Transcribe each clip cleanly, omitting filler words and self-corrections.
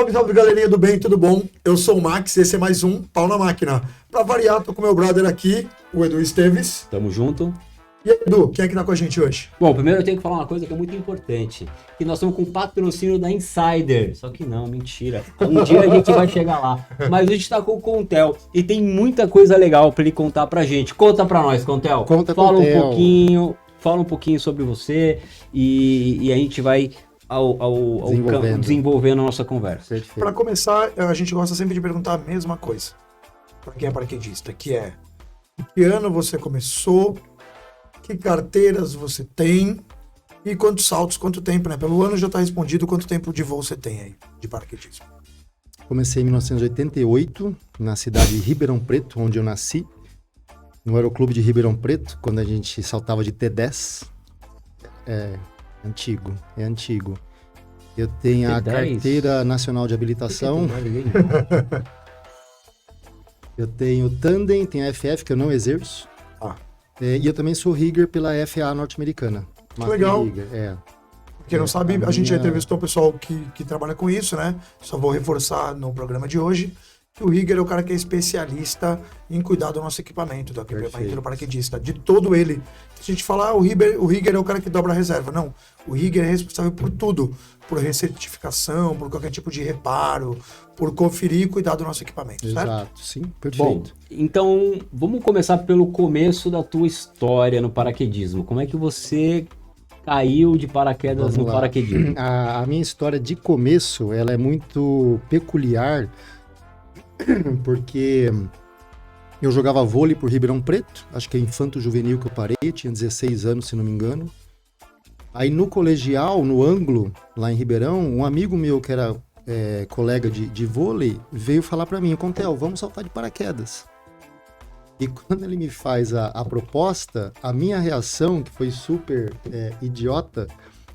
Salve, salve, galerinha do bem, tudo bom? Eu sou o Max, esse é mais um Pau na Máquina. Pra variar, tô com meu brother aqui, o Edu Esteves. Tamo junto. E aí, Edu, quem é que tá com a gente hoje? Bom, primeiro eu tenho que falar uma coisa que é muito importante. Que nós estamos com o patrocínio da Insider. Só que não, mentira. Um dia a gente vai chegar lá. Mas a gente tá com o Contel e tem muita coisa legal pra ele contar pra gente. Conta pra nós, Contel. Fala um pouquinho sobre você e a gente vai desenvolvendo a nossa conversa. Para começar, a gente gosta sempre de perguntar a mesma coisa para quem é paraquedista, que é: em que ano você começou, que carteiras você tem e quantos saltos, quanto tempo, né? Pelo ano já está respondido, quanto tempo de voo você tem aí de paraquedismo? Comecei em 1988, na cidade de Ribeirão Preto, onde eu nasci, no Aeroclube de Ribeirão Preto, quando a gente saltava de T10. É antigo. Eu tenho a Carteira Nacional de Habilitação. Eu tenho Tandem, tenho a FF, que eu não exerço. E eu também sou rigger pela FAA norte-americana. Legal. Rigger, Quem não sabe, a gente já entrevistou o pessoal que trabalha com isso, né? Só vou reforçar no programa de hoje que o rigger é o cara que é especialista em cuidar do nosso equipamento, do equipamento do paraquedista, de todo ele. Se a gente falar, o rigger é o cara que dobra a reserva. Não, o rigger é responsável por tudo, por recertificação, por qualquer tipo de reparo, por conferir e cuidar do nosso equipamento, certo? Exato, sim, perfeito. Bom, então vamos começar pelo começo da tua história no paraquedismo. Como é que você caiu de paraquedas no paraquedismo? A minha história de começo, ela é muito peculiar, porque eu jogava vôlei por Ribeirão Preto, acho que é infanto juvenil que eu parei, tinha 16 anos, se não me engano. Aí no colegial, no Ângulo, lá em Ribeirão, um amigo meu que era colega de vôlei, veio falar pra mim: Contel, vamos saltar de paraquedas. E quando ele me faz a proposta, a minha reação, que foi super idiota,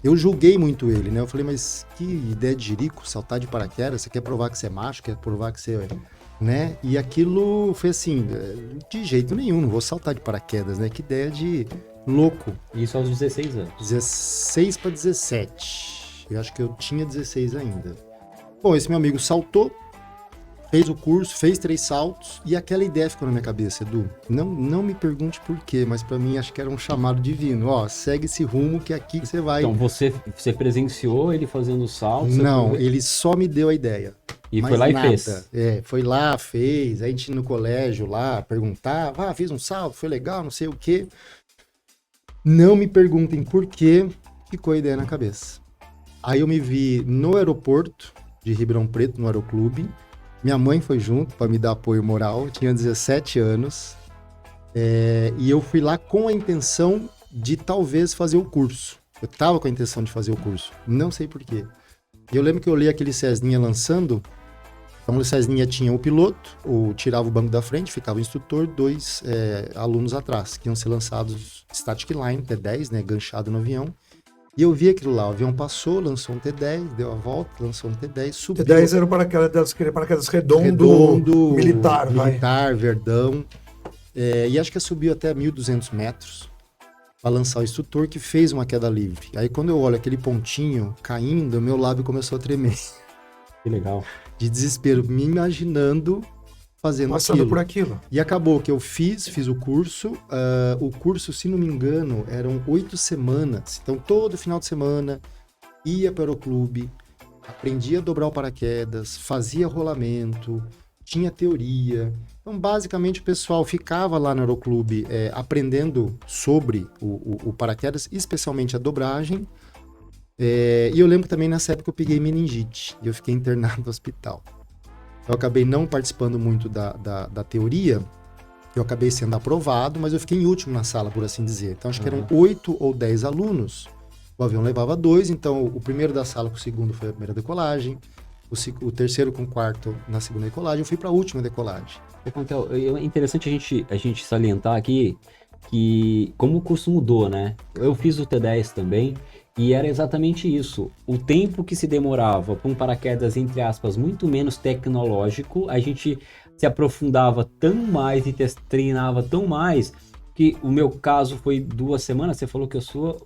eu julguei muito ele, né? Eu falei: mas que ideia de jirico, saltar de paraquedas, você quer provar que você é macho, quer provar que você... né? E aquilo foi assim, de jeito nenhum, não vou saltar de paraquedas, né? Que ideia de louco. Isso aos 16 anos. 16 para 17. Eu acho que eu tinha 16 ainda. Bom, esse meu amigo saltou, fez o curso, fez 3 saltos e aquela ideia ficou na minha cabeça: Edu, não me pergunte por quê, mas pra mim acho que era um chamado divino. Ó, segue esse rumo que aqui você vai... Então você presenciou ele fazendo saltos? Não, ele só me deu a ideia. E foi lá nada. E fez? Foi lá, fez. Aí a gente no colégio lá perguntava: fiz um salto, foi legal, não sei o quê. Não me perguntem por quê, ficou a ideia na cabeça. Aí eu me vi no aeroporto de Ribeirão Preto, no Aeroclube. Minha mãe foi junto para me dar apoio moral, tinha 17 anos. E eu fui lá com a intenção de talvez fazer o curso. Eu tava com a intenção de fazer o curso, não sei por quê. Eu lembro que eu olhei aquele Cessninha lançando. Então o Cessninha tinha o piloto, tirava o banco da frente, ficava o instrutor, 2 alunos atrás, que iam ser lançados static line, T10, né, ganchado no avião. E eu vi aquilo lá, o avião passou, lançou um T10, deu a volta, lançou um T10, subiu. T10 era o paraquedas redondo militar, verdão. E acho que subiu até 1.200 metros para lançar o instrutor, que fez uma queda livre. Aí quando eu olho aquele pontinho caindo, meu lábio começou a tremer. Que legal. De desespero, me imaginando fazendo passando por aquilo. E acabou que eu fiz o curso. O curso, se não me engano, eram 8 semanas. Então, todo final de semana, ia para o aeroclube, aprendia a dobrar o paraquedas, fazia rolamento, tinha teoria. Então, basicamente, o pessoal ficava lá no aeroclube aprendendo sobre o paraquedas, especialmente a dobragem. E eu lembro também, nessa época, eu peguei meningite e eu fiquei internado no hospital. Eu acabei não participando muito da teoria, eu acabei sendo aprovado, mas eu fiquei em último na sala, por assim dizer. Então, acho que eram 8 ou 10 alunos, o avião levava 2, então o primeiro da sala com o segundo foi a primeira decolagem, o terceiro com o quarto na segunda decolagem, eu fui para a última decolagem. É interessante a gente salientar aqui que como o curso mudou, né? Eu fiz o T10 também, e era exatamente isso. O tempo que se demorava para um paraquedas, entre aspas, muito menos tecnológico, a gente se aprofundava tão mais e treinava tão mais, que o meu caso foi 2 semanas, você falou que a sua...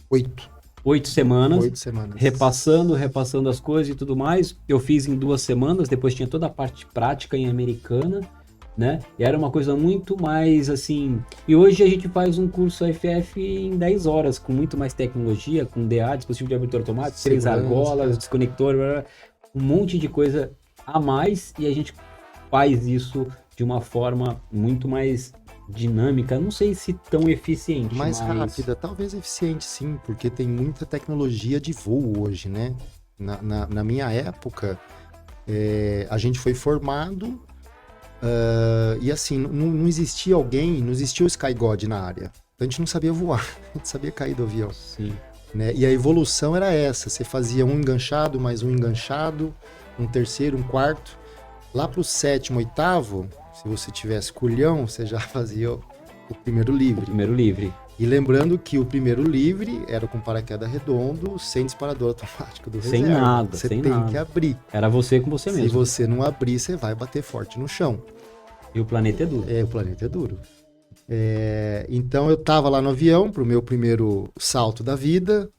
8. 8 semanas. 8 semanas. Repassando as coisas e tudo mais. Eu fiz em 2 semanas, depois tinha toda a parte prática em Americana, né? E era uma coisa muito mais assim. E hoje a gente faz um curso FF em 10 horas, com muito mais tecnologia, com DA, dispositivo de abertura automático, 3 argolas, desconector, um monte de coisa a mais, e a gente faz isso de uma forma muito mais dinâmica, não sei se tão eficiente, Mais rápida, talvez eficiente sim, porque tem muita tecnologia de voo hoje, né? Na minha época, a gente foi formado e assim, não existia não existia o Sky God na área. A gente não sabia voar, a gente sabia cair do avião. Sim. Né? E a evolução era essa, você fazia um enganchado, mais um enganchado, um terceiro, um quarto. Lá pro 7º, 8º, se você tivesse culhão, você já fazia o primeiro livre. Primeiro livre. E lembrando que o primeiro livre era com paraquedas redondo, sem disparador automático do Sem reserva. nada, Você sem tem nada. que abrir. Era você com você Se mesmo. você não abrir, você vai bater forte no chão. E o planeta é duro. O planeta é duro. Então eu tava lá no avião pro meu primeiro salto da vida.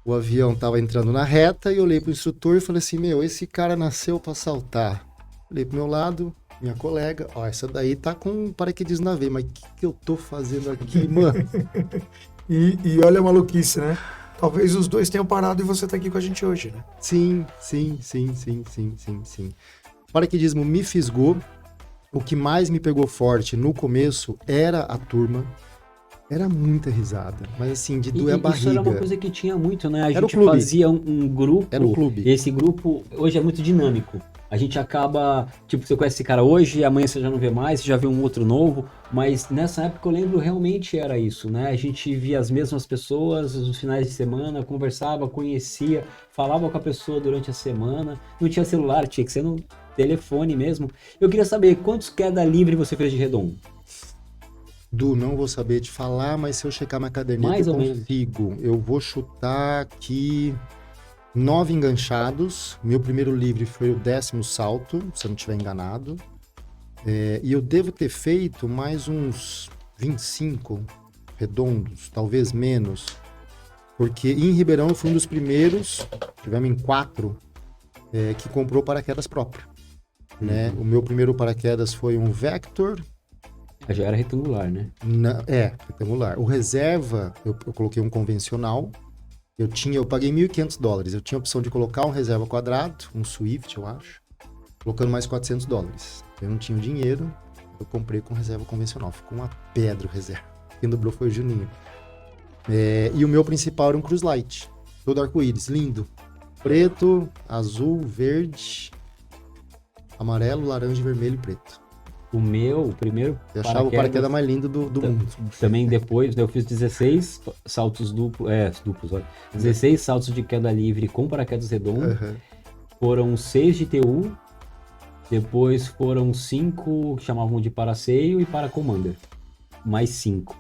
O avião tava entrando na reta e eu olhei pro instrutor e falei assim, esse cara nasceu pra saltar. Olhei pro meu lado, minha colega, essa daí tá com paraquedismo na veia, mas o que eu tô fazendo aqui, mano? E olha a maluquice, né? Talvez os dois tenham parado e você tá aqui com a gente hoje, né? Sim. Paraquedismo me fisgou. O que mais me pegou forte no começo era a turma. Era muita risada, mas assim, de doer a barriga. Isso era uma coisa que tinha muito, né? A Era o gente clube. fazia um grupo. Era o clube. Esse grupo hoje é muito dinâmico. A gente acaba, tipo, você conhece esse cara hoje, amanhã você já não vê mais, você já vê um outro novo, mas nessa época eu lembro realmente era isso, né? A gente via as mesmas pessoas nos finais de semana, conversava, conhecia, falava com a pessoa durante a semana, não tinha celular, tinha que ser no telefone mesmo. Eu queria saber quantos queda livre você fez de redondo? Não vou saber te falar, mas se eu checar minha caderneta Mais eu ou menos. consigo. Eu vou chutar aqui 9 enganchados. Meu primeiro livre foi o 10º salto, se eu não estiver enganado. E eu devo ter feito mais uns 25 redondos, talvez menos. Porque em Ribeirão eu fui um dos primeiros, tivemos em 4, que comprou paraquedas próprio. Né? O meu primeiro paraquedas foi um Vector. Já era retangular, né? Retangular. O reserva, eu coloquei um convencional. Eu paguei $1.500. Eu tinha a opção de colocar um reserva quadrado, um Swift, eu acho, colocando mais $400. Eu não tinha o dinheiro, eu comprei com reserva convencional. Ficou uma pedra o reserva. Quem dobrou foi o Juninho. E o meu principal era um Cruise Light, todo arco-íris, lindo. Preto, azul, verde, amarelo, laranja, vermelho e preto. O primeiro Eu achava o paraquedas mais lindo do mundo. Também depois, eu fiz 16 saltos duplos, olha. 16 saltos de queda livre com paraquedas redondo. Uhum. Foram 6 de TU, depois foram 5 que chamavam de paraceio e para commander. Mais 5.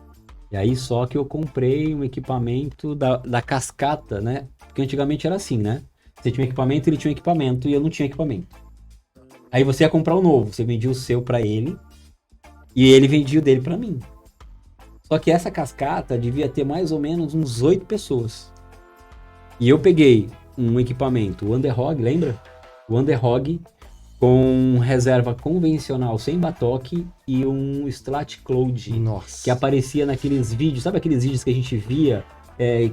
E aí só que eu comprei um equipamento da cascata, né? Porque antigamente era assim, né? Você tinha um equipamento, ele tinha um equipamento e eu não tinha equipamento. Aí você ia comprar o novo, você vendia o seu pra ele e ele vendia o dele pra mim. Só que essa cascata devia ter mais ou menos uns 8 pessoas. E eu peguei um equipamento, o Underhog, lembra? O Underhog com reserva convencional sem batoque e um Strat Cloud Nossa. que aparecia naqueles vídeos, sabe aqueles vídeos que a gente via?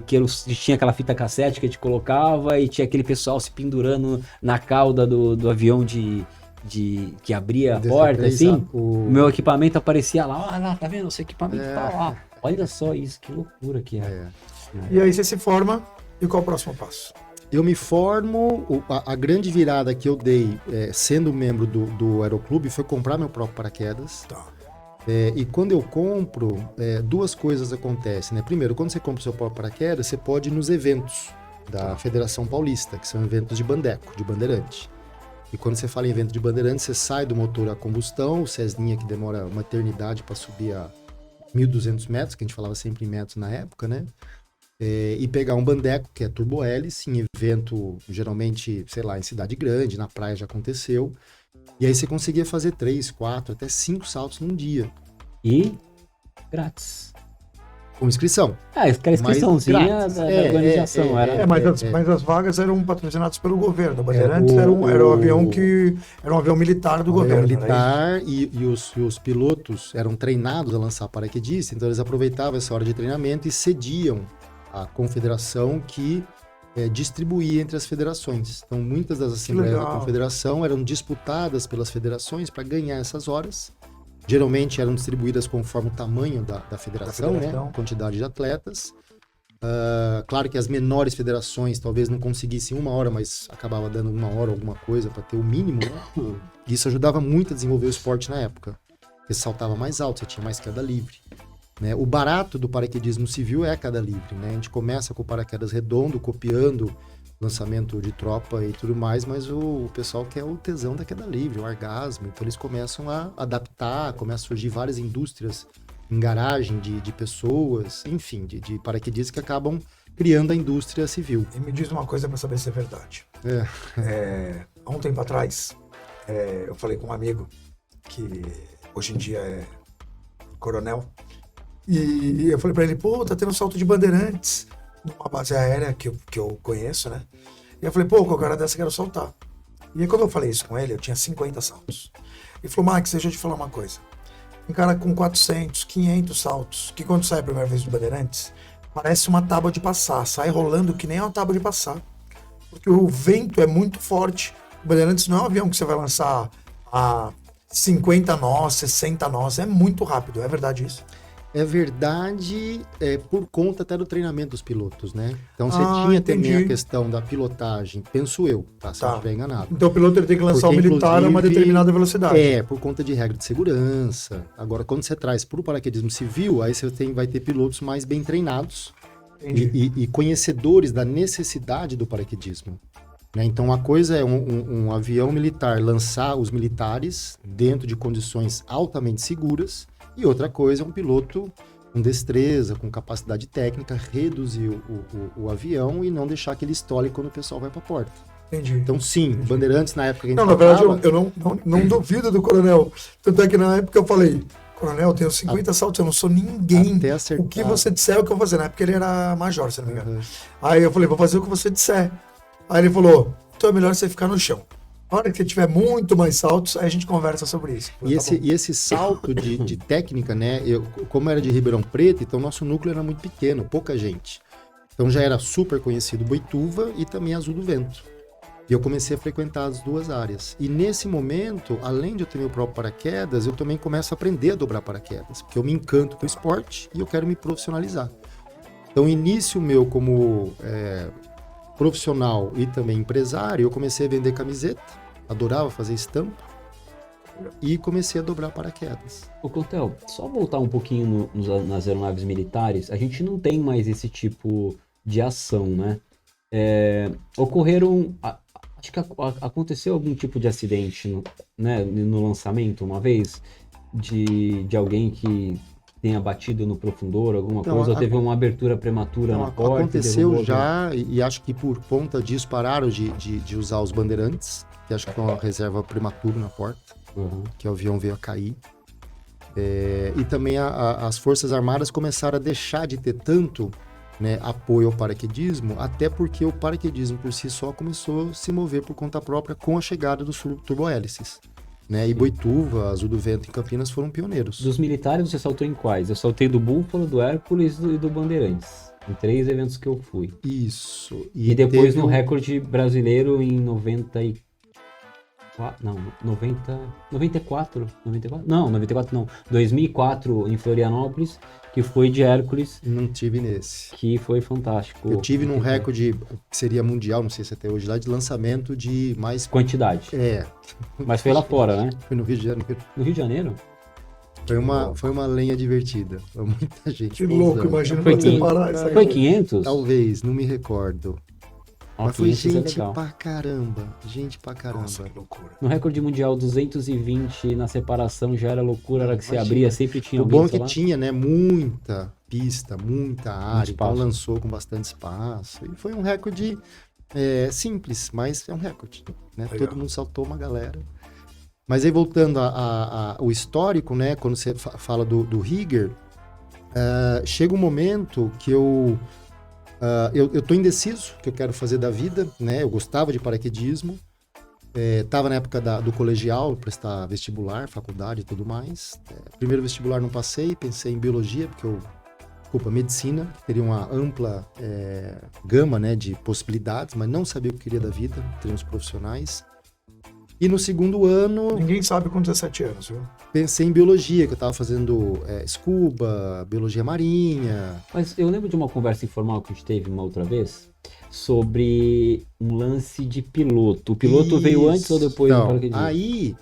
Que tinha aquela fita cassete que a gente colocava e tinha aquele pessoal se pendurando na cauda do avião que abria a porta, assim. O meu equipamento aparecia lá, olha lá, tá vendo? O seu equipamento tá lá. Olha só isso, que loucura que é. E aí você se forma, e qual é o próximo passo? Eu me formo, a grande virada que eu dei, sendo membro do Aeroclube, foi comprar meu próprio paraquedas. Tá. E quando eu compro, 2 coisas acontecem, né? Primeiro, quando você compra o seu próprio paraquedas, você pode ir nos eventos da Federação Paulista, que são eventos de bandeco, de bandeirante. E quando você fala em evento de bandeirante, você sai do motor a combustão, o Cessninha que demora uma eternidade para subir a 1.200 metros, que a gente falava sempre em metros na época, né? E pegar um bandeco, que é turbo-hélice, em evento, geralmente, sei lá, em cidade grande, na praia já aconteceu. E aí você conseguia fazer 3, 4, até 5 saltos num dia. E grátis. Com inscrição. Aquela inscriçãozinha grátis. da organização. Mas as vagas eram patrocinadas pelo governo. O Bandeirantes era um avião era um avião militar do governo. Militar e os pilotos eram treinados a lançar paraquedista, então eles aproveitavam essa hora de treinamento e cediam à confederação que distribuía entre as federações. Então, muitas das assembleias da confederação eram disputadas pelas federações para ganhar essas horas. Geralmente eram distribuídas conforme o tamanho da federação, né? A quantidade de atletas. Claro que as menores federações talvez não conseguissem 1 hora, mas acabava dando 1 hora alguma coisa para ter o mínimo, né? Isso ajudava muito a desenvolver o esporte na época. Porque saltava mais alto, você tinha mais queda livre. Né? O barato do paraquedismo civil é a queda livre, né? A gente começa com o paraquedas redondo, copiando lançamento de tropa e tudo mais, mas o pessoal quer o tesão da queda livre, o orgasmo, então eles começam a adaptar, começam a surgir várias indústrias em garagem de pessoas, enfim, de paraquedistas que acabam criando a indústria civil. E me diz uma coisa para saber se é verdade. Há um tempo atrás, eu falei com um amigo que hoje em dia é coronel, e eu falei para ele, tá tendo salto de Bandeirantes numa base aérea que eu conheço, né? E eu falei, qualquer hora dessa eu quero saltar. E aí, quando eu falei isso com ele, eu tinha 50 saltos. Ele falou, Max, deixa eu te falar uma coisa. Um cara com 400, 500 saltos, que quando sai a primeira vez do Bandeirantes, parece uma tábua de passar, sai rolando que nem uma tábua de passar. Porque o vento é muito forte. O Bandeirantes não é um avião que você vai lançar a 50 nós, 60 nós, é muito rápido, é verdade isso? É verdade, por conta até do treinamento dos pilotos, né? Então você tinha também a questão da pilotagem, penso eu, tá? Se eu estiver enganado. Então o piloto ele tem que lançar o militar a uma determinada velocidade. Por conta de regra de segurança. Agora, quando você traz para o paraquedismo civil, aí você vai ter pilotos mais bem treinados e conhecedores da necessidade do paraquedismo. Né? Então, uma coisa é um avião militar lançar os militares dentro de condições altamente seguras, e outra coisa é um piloto com destreza, com capacidade técnica, reduzir o avião e não deixar que ele estole quando o pessoal vai para a porta. Entendi. Então, sim, Bandeirantes na época que a gente na verdade, eu não duvido do coronel. Tanto é que na época eu falei, coronel, eu tenho 50 saltos, eu não sou ninguém. Até acertar. O que você disser é o que eu vou fazer. Na época ele era major, se não me engano. Aí eu falei, vou fazer o que você disser. Aí ele falou, então é melhor você ficar no chão. Na hora que você tiver muito mais saltos, aí a gente conversa sobre isso. E esse salto de técnica, né? Como era de Ribeirão Preto, então nosso núcleo era muito pequeno, pouca gente. Então já era super conhecido Boituva e também Azul do Vento. E eu comecei a frequentar as duas áreas. E nesse momento, além de eu ter meu próprio paraquedas, eu também começo a aprender a dobrar paraquedas. Porque eu me encanto com o esporte e eu quero me profissionalizar. Então, o início meu como profissional e também empresário, eu comecei a vender camiseta, adorava fazer estampa e comecei a dobrar paraquedas. Ô Clotel, só voltar um pouquinho nas aeronaves militares, a gente não tem mais esse tipo de ação, né? Ocorreram, acho que aconteceu algum tipo de acidente no lançamento uma vez, de alguém que tenha batido no profundor, alguma coisa, ou teve uma abertura prematura na porta? Aconteceu já, e acho que por conta disso pararam de usar os bandeirantes, que acho que foi uma reserva prematura na porta, que o avião veio a cair. E também as Forças Armadas começaram a deixar de ter tanto, né, apoio ao paraquedismo, até porque o paraquedismo por si só começou a se mover por conta própria com a chegada dos turbohélices. Né? E Boituva, Azul do Vento e Campinas foram pioneiros. Dos militares você saltou em quais? Eu saltei do Búfalo, do Hércules e do Bandeirantes. Em 3 eventos que eu fui. Isso. E depois no recorde brasileiro em 94. Não, 94. Não, 94 não. 2004 em Florianópolis, que foi de Hércules. Não tive nesse. Que foi fantástico. Eu tive num recorde que seria mundial, não sei se até hoje, lá de lançamento de mais... Quantidade. Mas foi lá fora, né? Foi no Rio de Janeiro. No Rio de Janeiro? Foi uma lenha divertida. Foi muita gente. Que louco, imagina você parar isso aí. Foi 500? Talvez, não me recordo. Mas foi gente pra caramba. Nossa, que loucura. No recorde mundial, 220 na separação já era loucura, era que se abria, sempre tinha alguém. O bom é que lá. tinha, né, muita pista, muita área, então lançou com bastante espaço. E foi um recorde simples, mas é um recorde, né? Todo mundo saltou, uma galera. Mas aí voltando ao histórico, né, quando você fala do rigger, Chega um momento que eu tô indeciso o que eu quero fazer da vida, né? Eu gostava de paraquedismo, tava na época do colegial, prestar vestibular, faculdade e tudo mais. Primeiro vestibular não passei, pensei em biologia, medicina, teria uma ampla gama, né, de possibilidades, mas não sabia o que queria da vida, em termos profissionais. E no segundo ano... Ninguém sabe com 17 anos, viu? Pensei em biologia, que eu estava fazendo scuba, biologia marinha. Mas eu lembro de uma conversa informal que a gente teve uma outra vez sobre um lance de piloto. O piloto veio antes ou depois do paraquedismo? Aí,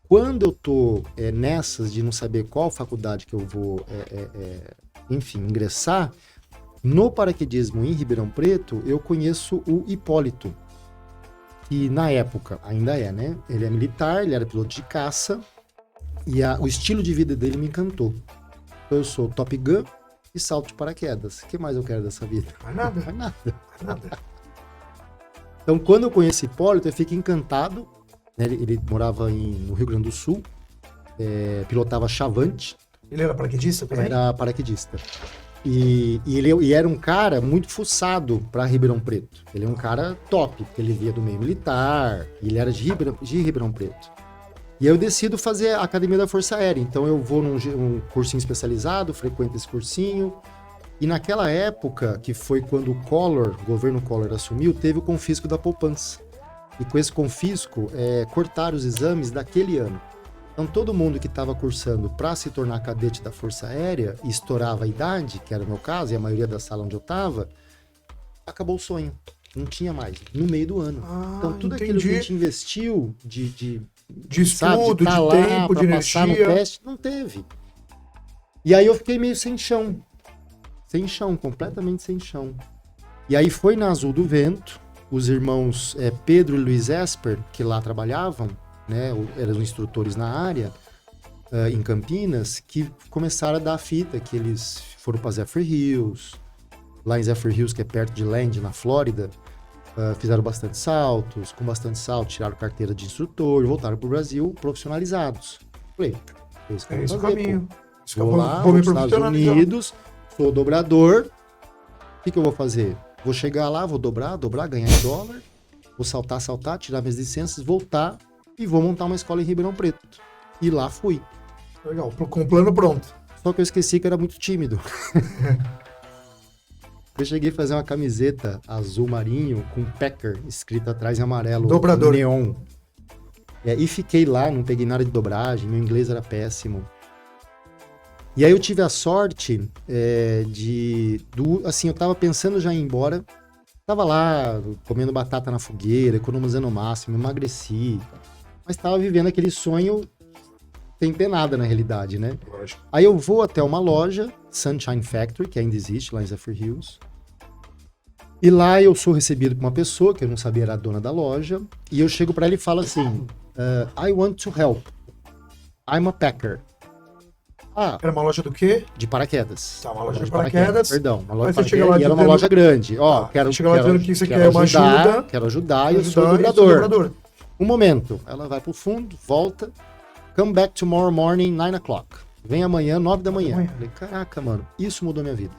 quando eu tô nessas de não saber qual faculdade que eu vou, enfim, ingressar, no paraquedismo em Ribeirão Preto, eu conheço o Hipólito, que na época ainda né? Ele é militar, ele era piloto de caça, e o estilo de vida dele me encantou. Eu sou Top Gun e salto de paraquedas. O que mais eu quero dessa vida? Mais nada. Mais nada. Mais nada. Então, quando eu conheci Hipólito, eu fiquei encantado. Né? Ele morava no Rio Grande do Sul, pilotava Chavante. Ele era paraquedista também? Era paraquedista. E ele era um cara muito fuçado para Ribeirão Preto. Ele é um cara top, porque ele via do meio militar, e ele era de Ribeirão Preto. E aí eu decido fazer a Academia da Força Aérea. Então eu vou num cursinho especializado, frequento esse cursinho. E naquela época, que foi quando o governo Collor assumiu, teve o confisco da poupança. E com esse confisco, cortaram os exames daquele ano. Então todo mundo que estava cursando para se tornar cadete da Força Aérea e estourava a idade, que era o meu caso, e a maioria da sala onde eu estava, acabou o sonho. Não tinha mais, no meio do ano. Então tudo aquilo que a gente investiu de estudo, de tempo, de energia, passar no teste, não teve. E aí eu fiquei meio sem chão, completamente sem chão. E aí foi na Azul do Vento, os irmãos Pedro e Luiz Esper, que lá trabalhavam, né, eram instrutores na área, em Campinas, que começaram a dar a fita, que eles foram para Zephyr Hills, lá em Zephyr Hills, que é perto de Land, na Flórida, fizeram bastante saltos, com bastante salto, tiraram carteira de instrutor e voltaram para o Brasil profissionalizados. Falei, esse é esse o caminho. Vou lá, vou para os Estados Unidos, sou dobrador, o que eu vou fazer? Vou chegar lá, vou dobrar, ganhar em dólar, vou saltar, tirar minhas licenças, voltar e vou montar uma escola em Ribeirão Preto. E lá fui. Legal, com o plano pronto. Só que eu esqueci que era muito tímido. Eu cheguei a fazer uma camiseta azul marinho com Packer escrito atrás em amarelo. Dobrador. Neon. E fiquei lá, não peguei nada de dobragem, meu inglês era péssimo. E aí eu tive a sorte assim, eu tava pensando já em ir embora. Tava lá, comendo batata na fogueira, economizando o máximo, emagreci. Mas tava vivendo aquele sonho sem ter nada na realidade, né? Lógico. Aí eu vou até uma loja, Sunshine Factory, que ainda existe lá em Zephyr Hills. E lá eu sou recebido por uma pessoa, que eu não sabia era a dona da loja, e eu chego pra ela e falo assim, I want to help. I'm a packer. Era uma loja do quê? De paraquedas. Tá, uma loja de paraquedas. Perdão, uma loja Mas de você chega paraquedas. lá E era uma dizendo- loja grande. Ó, Tá, você chega lá dizendo que você quer uma ajuda. Quero ajudar e eu sou Ajudar, dobrador. Um momento. Ela vai pro fundo, volta. Come back tomorrow morning, 9 o'clock. Vem amanhã, 9 da manhã. manhã. Falei, caraca, mano, isso mudou minha vida.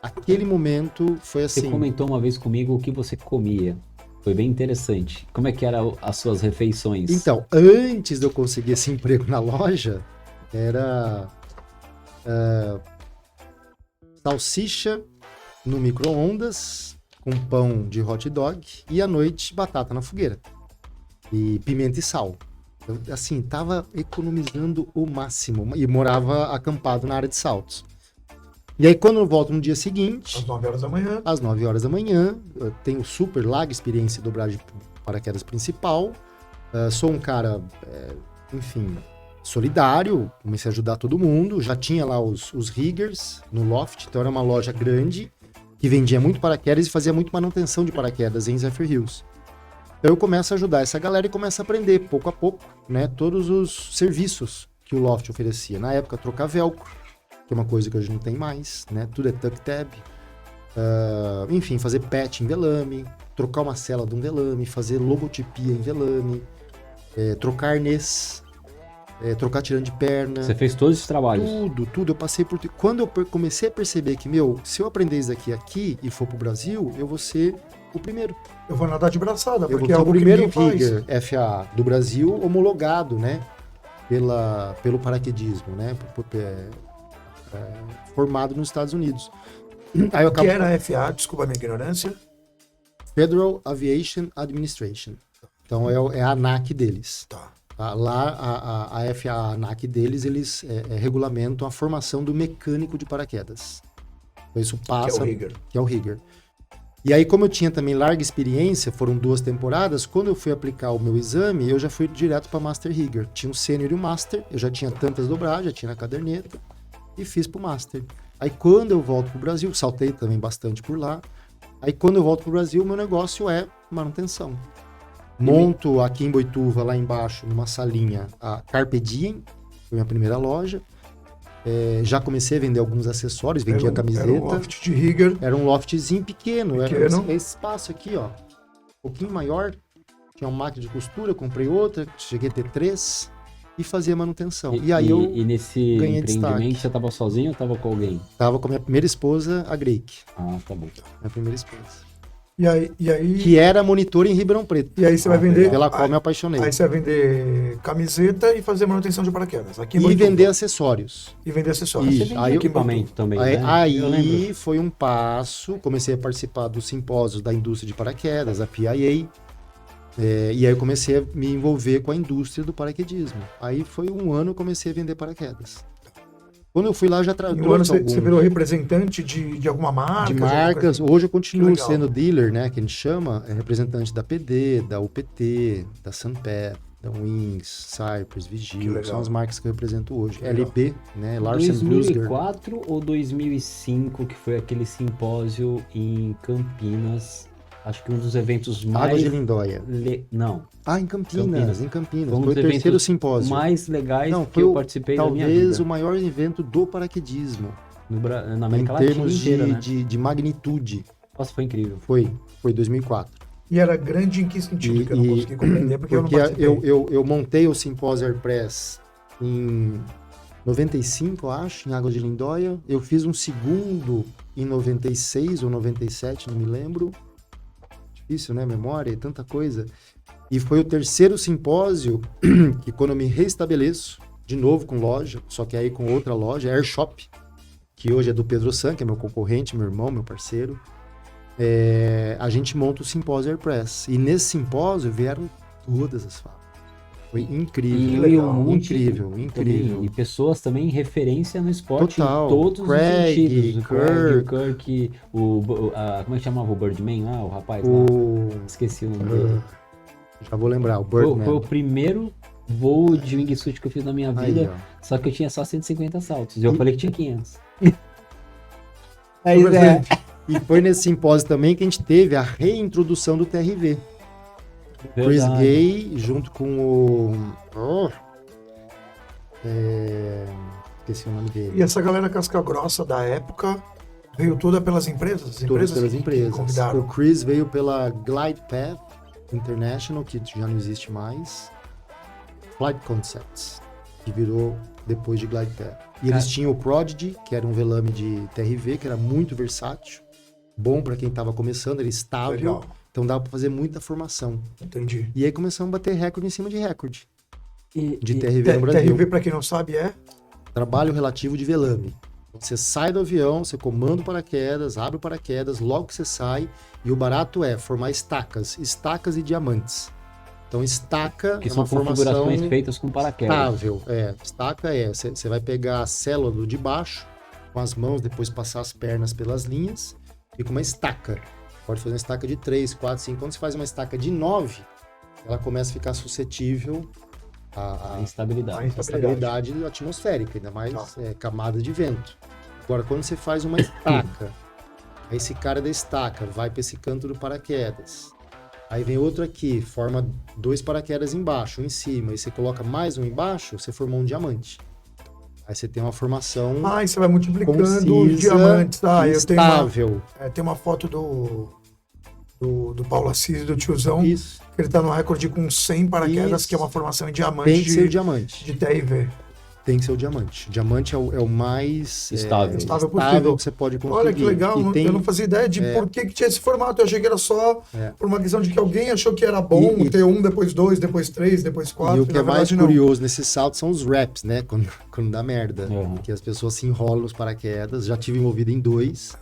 Aquele momento foi Você assim. comentou uma vez comigo o que você comia. Foi bem interessante. Como é que eram as suas refeições? Então, antes de eu conseguir esse emprego na loja, era salsicha no micro-ondas, com pão de hot dog, e à noite batata na fogueira. E pimenta e sal. Eu, assim, tava economizando o máximo. E morava acampado na área de saltos. E aí, quando eu volto no dia seguinte, Às 9 horas da manhã. às 9 horas da manhã, eu tenho super larga experiência em dobragem de paraquedas principal. Sou um cara, enfim, solidário, comecei a ajudar todo mundo. Já tinha lá os riggers no loft, então era uma loja grande que vendia muito paraquedas e fazia muito manutenção de paraquedas em Zephyr Hills. Então eu começo a ajudar essa galera e começo a aprender, pouco a pouco, né, todos os serviços que o loft oferecia. Na época, trocar velcro, que é uma coisa que hoje não tem mais, né? Tudo é tuck tab. Enfim, fazer patch em velame, trocar uma cela de um velame, fazer logotipia em velame, trocar arnês. trocar tirante de perna. Você fez todos esses trabalhos. Tudo. Eu passei por tudo. Quando eu comecei a perceber que, se eu aprender isso aqui e for pro Brasil, eu vou ser o primeiro. Eu vou nadar de braçada, Eu vou porque é ser o algo que primeiro ninguém faz. rigger FAA do Brasil homologado, né? Pelo paraquedismo, né? Formado nos Estados Unidos. Aí eu Que era a FAA, desculpa a minha ignorância. Federal Aviation Administration. Então é a ANAC deles. Tá. Lá a FAA, a ANAC deles, eles regulamentam a formação do mecânico de paraquedas. Então isso passa... Que é o rigger. E aí, como eu tinha também larga experiência, foram 2 temporadas, quando eu fui aplicar o meu exame, eu já fui direto para Master Rigger. Tinha um Sênior e um Master, eu já tinha tantas dobragens, já tinha na caderneta, e fiz pro Master. Aí quando eu volto pro Brasil, saltei também bastante por lá, aí quando eu volto pro Brasil, meu negócio é manutenção. Monto aqui em Boituva, lá embaixo, numa salinha, a Carpe Diem, foi minha primeira loja. Já comecei a vender alguns acessórios, vendia camiseta. Era um loft de rigger. Era um loftzinho pequeno. Era esse espaço aqui, ó. Um pouquinho maior. Tinha uma máquina de costura, comprei outra, cheguei a ter 3 e fazia manutenção. E aí e nesse ganhei empreendimento destaque. você tava sozinho ou tava com alguém? Tava com a minha primeira esposa, a Greik. Ah, tá bom. Minha primeira esposa. E aí Que era monitor em Ribeirão Preto. E aí você vai vender... Pela qual me apaixonei. Aí você vai vender camiseta e fazer manutenção de paraquedas. Aqui em E Boituva. vender acessórios. E vender acessórios. Isso. Você vendia Aí eu- equipamento também, né? Eu Aí lembro. foi um passo, comecei a participar dos simpósios da indústria de paraquedas, a PIA, e aí eu comecei a me envolver com a indústria do paraquedismo. Aí foi um ano que eu comecei a vender paraquedas. Quando eu fui lá, já Em um ano trouxe você alguns virou representante de alguma marca? de marcas. Hoje eu continuo Legal. sendo dealer, né, que a gente chama, representante da PD, da UPT, da Sunpath, da Wings, Cypress, Que Vigil, legal. que são as marcas que eu represento hoje. Que legal. LB, né, Larsen Brusger. 2004 ou 2005, que foi aquele simpósio em Campinas? Acho que um dos eventos Água mais... de Lindóia. Não, Em Campinas. Foi um Foi o dos terceiro eventos simpósio. mais legais Não, que foi eu participei da minha vida. talvez o maior evento do paraquedismo. Na Em América Latina termos inteira, né? de magnitude. Nossa, foi incrível. Foi 2004. E era grande em que sentido? Que eu não consegui compreender, porque eu não participei. eu montei o Simpósio Airpress em 95, eu acho, em Água de Lindóia. Eu fiz um segundo em 96 ou 97, não me lembro. Difícil, né? Memória, tanta coisa. E foi o terceiro simpósio que, quando eu me reestabeleço, de novo com loja, só que aí com outra loja, Airshop, que hoje é do Pedro San, que é meu concorrente, meu irmão, meu parceiro. A gente monta o Simpósio Airpress. E nesse simpósio vieram todas as fábricas. Foi incrível. legal, incrível. Também, e pessoas também referência no esporte Total. em todos Craig, os sentidos. Kirk. Kirk, como é que chamava o Birdman lá, o rapaz lá? O... Esqueci o nome dele. Já vou lembrar, o Foi Birdman. o primeiro voo de wingsuit que eu fiz na minha Aí, vida, ó. só que eu tinha só 150 saltos. E eu falei que tinha 500. E foi nesse simpósio também que a gente teve a reintrodução do TRV. Chris Verdade. Gay, junto com o... Esqueci o nome dele. E essa galera casca grossa da época veio toda pelas empresas? As Todas empresas pelas que empresas. convidaram. O Chris veio pela Glide Path International, que já não existe mais. Flight Concepts, que virou depois de Glide Path. E eles tinham o Prodigy, que era um velame de TRV, que era muito versátil. Bom para quem estava começando, era estável. Legal, Então dava para fazer muita formação. entendi. E aí começamos a bater recorde em cima de recorde de E- TRV no Brasil. TRV, pra quem não sabe, é... Trabalho relativo de velame. Você sai do avião, você comanda o paraquedas, abre o paraquedas, logo que você sai, e o barato é formar estacas e diamantes. Então estaca que é são uma formação configurações feitas com paraquedas. estável. Estaca você vai pegar a célula do de baixo, com as mãos, depois passar as pernas pelas linhas, e com uma estaca. Pode fazer uma estaca de 3, 4, 5. Quando você faz uma estaca de 9, ela começa a ficar suscetível A instabilidade. A estabilidade atmosférica, ainda mais Tá. camada de vento. Agora, quando você faz uma estaca, aí esse cara da estaca vai para esse canto do paraquedas. Aí vem outro aqui, forma 2 paraquedas embaixo, um em cima, e você coloca mais um embaixo, você formou um diamante. Aí você tem uma formação Ah, e você vai multiplicando os concisa diamantes. e Eu tenho estável. tem uma foto do do Paulo Assis, do tiozão. Isso. Ele tá no recorde com 100 paraquedas, Isso. que é uma formação em Tem diamante que ser o diamante. de TRV. Tem que ser o diamante. O diamante é o mais Estável. Estável possível. que você pode conseguir. Olha que legal, E tem- eu não fazia ideia de por que tinha esse formato. Eu achei que era só por uma questão de que alguém achou que era bom ter um, depois dois, depois três, depois quatro. E o que na é mais verdade, não. curioso nesse salto são os raps, né? Quando dá merda. Uhum. Que as pessoas se enrolam nos paraquedas. Já tive envolvido em 2.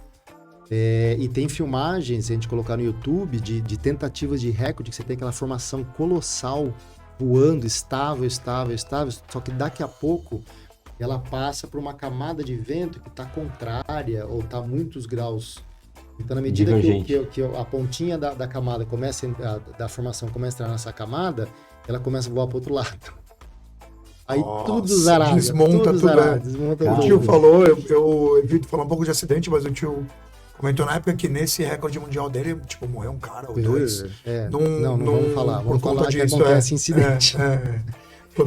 E tem filmagens, se a gente colocar no YouTube, de tentativas de recorde, que você tem aquela formação colossal, voando, estável. Só que daqui a pouco ela passa por uma camada de vento que está contrária ou está muitos graus. Então, na medida que a pontinha da camada começa da formação começa a entrar nessa camada, ela começa a voar para o outro lado. Aí Nossa, tudo zarado. desmonta tudo. Desmonta O tudo. tio falou, eu evito falar um pouco de acidente, mas o tio comentou na época que nesse recorde mundial dele, tipo, morreu um cara ou dois. Não vamos falar. Vamos por conta falar que disso, acontece incidente.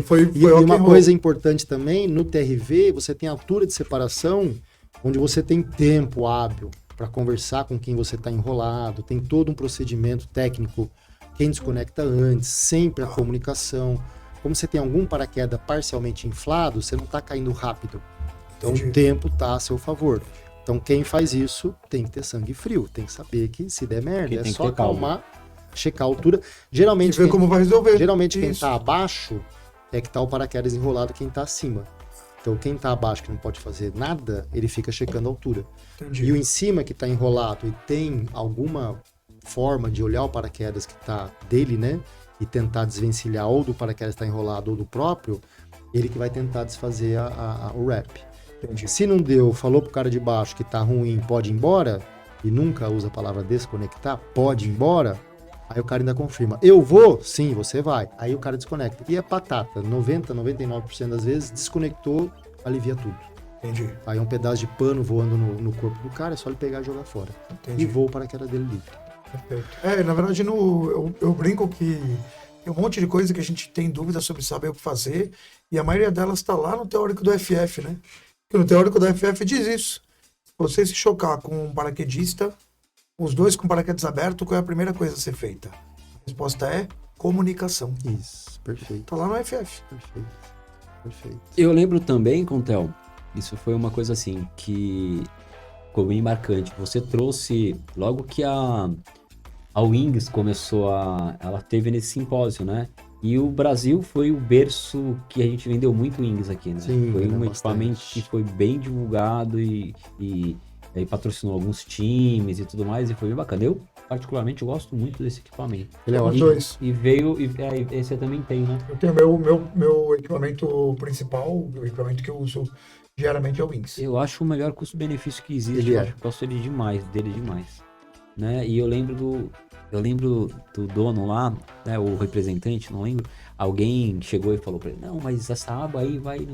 Foi E rock uma and roll. coisa importante também, no TRV, você tem altura de separação, onde você tem tempo hábil para conversar com quem você está enrolado, tem todo um procedimento técnico, quem desconecta antes, sempre a comunicação. Como você tem algum paraquedas parcialmente inflado, você não está caindo rápido. Então Entendi. o tempo está a seu favor. Então quem faz isso tem que ter sangue frio, tem que saber que se der merda, Que é tem que só ter calma. acalmar, checar a altura. E Geralmente ver como vai resolver. Geralmente quem Isso. tá abaixo é que tá o paraquedas enrolado, quem tá acima. Então quem tá abaixo que não pode fazer nada, ele fica checando a altura. Entendi. E o em cima que tá enrolado e tem alguma forma de olhar o paraquedas que tá dele, né? E tentar desvencilhar ou do paraquedas que tá enrolado ou do próprio, ele que vai tentar desfazer o wrap. Entendi. Se não deu, falou pro cara de baixo que tá ruim, pode ir embora, e nunca usa a palavra desconectar, pode ir embora, aí o cara ainda confirma. Eu vou? Sim, você vai. Aí o cara desconecta. E é batata. 99% das vezes, desconectou, alivia tudo. Entendi. Aí é um pedaço de pano voando no corpo do cara, é só ele pegar e jogar fora. Entendi. E voa o paraquedas dele livre. Perfeito. Na verdade, eu brinco que tem um monte de coisa que a gente tem dúvida sobre saber o que fazer, e a maioria delas está lá no teórico do FF, né? Porque no teórico do FF diz isso. Se você se chocar com um paraquedista, os dois com paraquedas aberto, qual é a primeira coisa a ser feita? A resposta é comunicação. Isso, perfeito. Tá lá no FF. Perfeito. Eu lembro também, Contel, isso foi uma coisa assim que ficou bem marcante. Você trouxe, logo que a Wings começou ela teve nesse simpósio, né? E o Brasil foi o berço que a gente vendeu muito Wings aqui, né? Sim, foi um bastante. equipamento que foi bem divulgado e aí patrocinou alguns times e tudo mais, e foi bem bacana. Eu, particularmente, gosto muito desse equipamento. Ele é Os ótimo. dois. E veio, esse eu também tenho, né? Eu tenho meu equipamento principal, o equipamento que eu uso diariamente é o Wings. Eu acho o melhor custo-benefício que existe. Ele Eu é. acho que gosto dele demais, né? E eu lembro do dono lá, né, o representante, não lembro, alguém chegou e falou pra ele, não, mas essa aba aí vai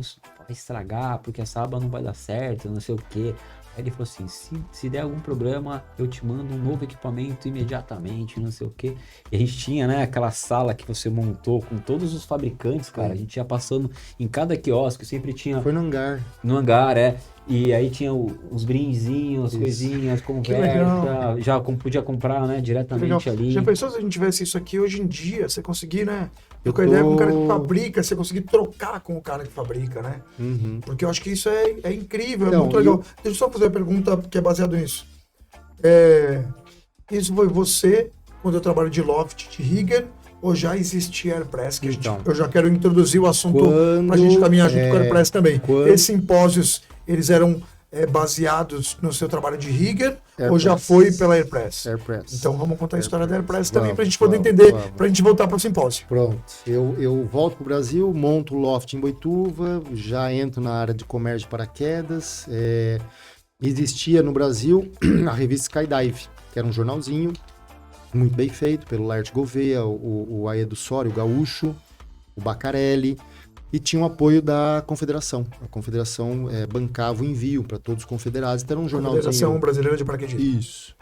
estragar, porque essa aba não vai dar certo, não sei o quê. Aí ele falou assim, se der algum problema, eu te mando um novo equipamento imediatamente, não sei o quê. E a gente tinha, né, aquela sala que você montou com todos os fabricantes, cara, a gente ia passando em cada quiosque, sempre tinha Foi no hangar. no hangar, e aí tinha os brindezinhos, as coisinhas, conversa, já podia comprar, né, diretamente ali. Já pensou se a gente tivesse isso aqui hoje em dia? Você conseguir, né? Eu Trocar ideia com o tô- cara que fabrica, você conseguir trocar com o cara que fabrica, né? Uhum. Porque eu acho que isso é incrível, é Então, muito legal. Deixa eu só fazer uma pergunta que é baseada nisso. Isso foi você, quando eu trabalho de loft, de rigger, ou já existia AirPress? Que Então. eu já quero introduzir o assunto Quando- pra gente caminhar junto com o AirPress também. quando- Esses simpósios, eles eram baseados no seu trabalho de rigger, ou já AirPress. foi pela AirPress? AirPress. Então vamos contar a história da AirPress AirPress. também, Vamos, pra gente poder vamos, entender, vamos. pra gente voltar pro simpósio. Pronto, eu volto pro Brasil, monto o loft em Boituva, já entro na área de comércio de paraquedas. Existia no Brasil a revista Skydive, que era um jornalzinho muito bem feito pelo Laerte Gouveia, o Aedo Soria, o Gaúcho, o Bacarelli, e tinha o apoio da Confederação. A Confederação bancava o envio para todos os confederados, então era um jornalzinho... Federação Brasileira de Paraquedismo. Isso.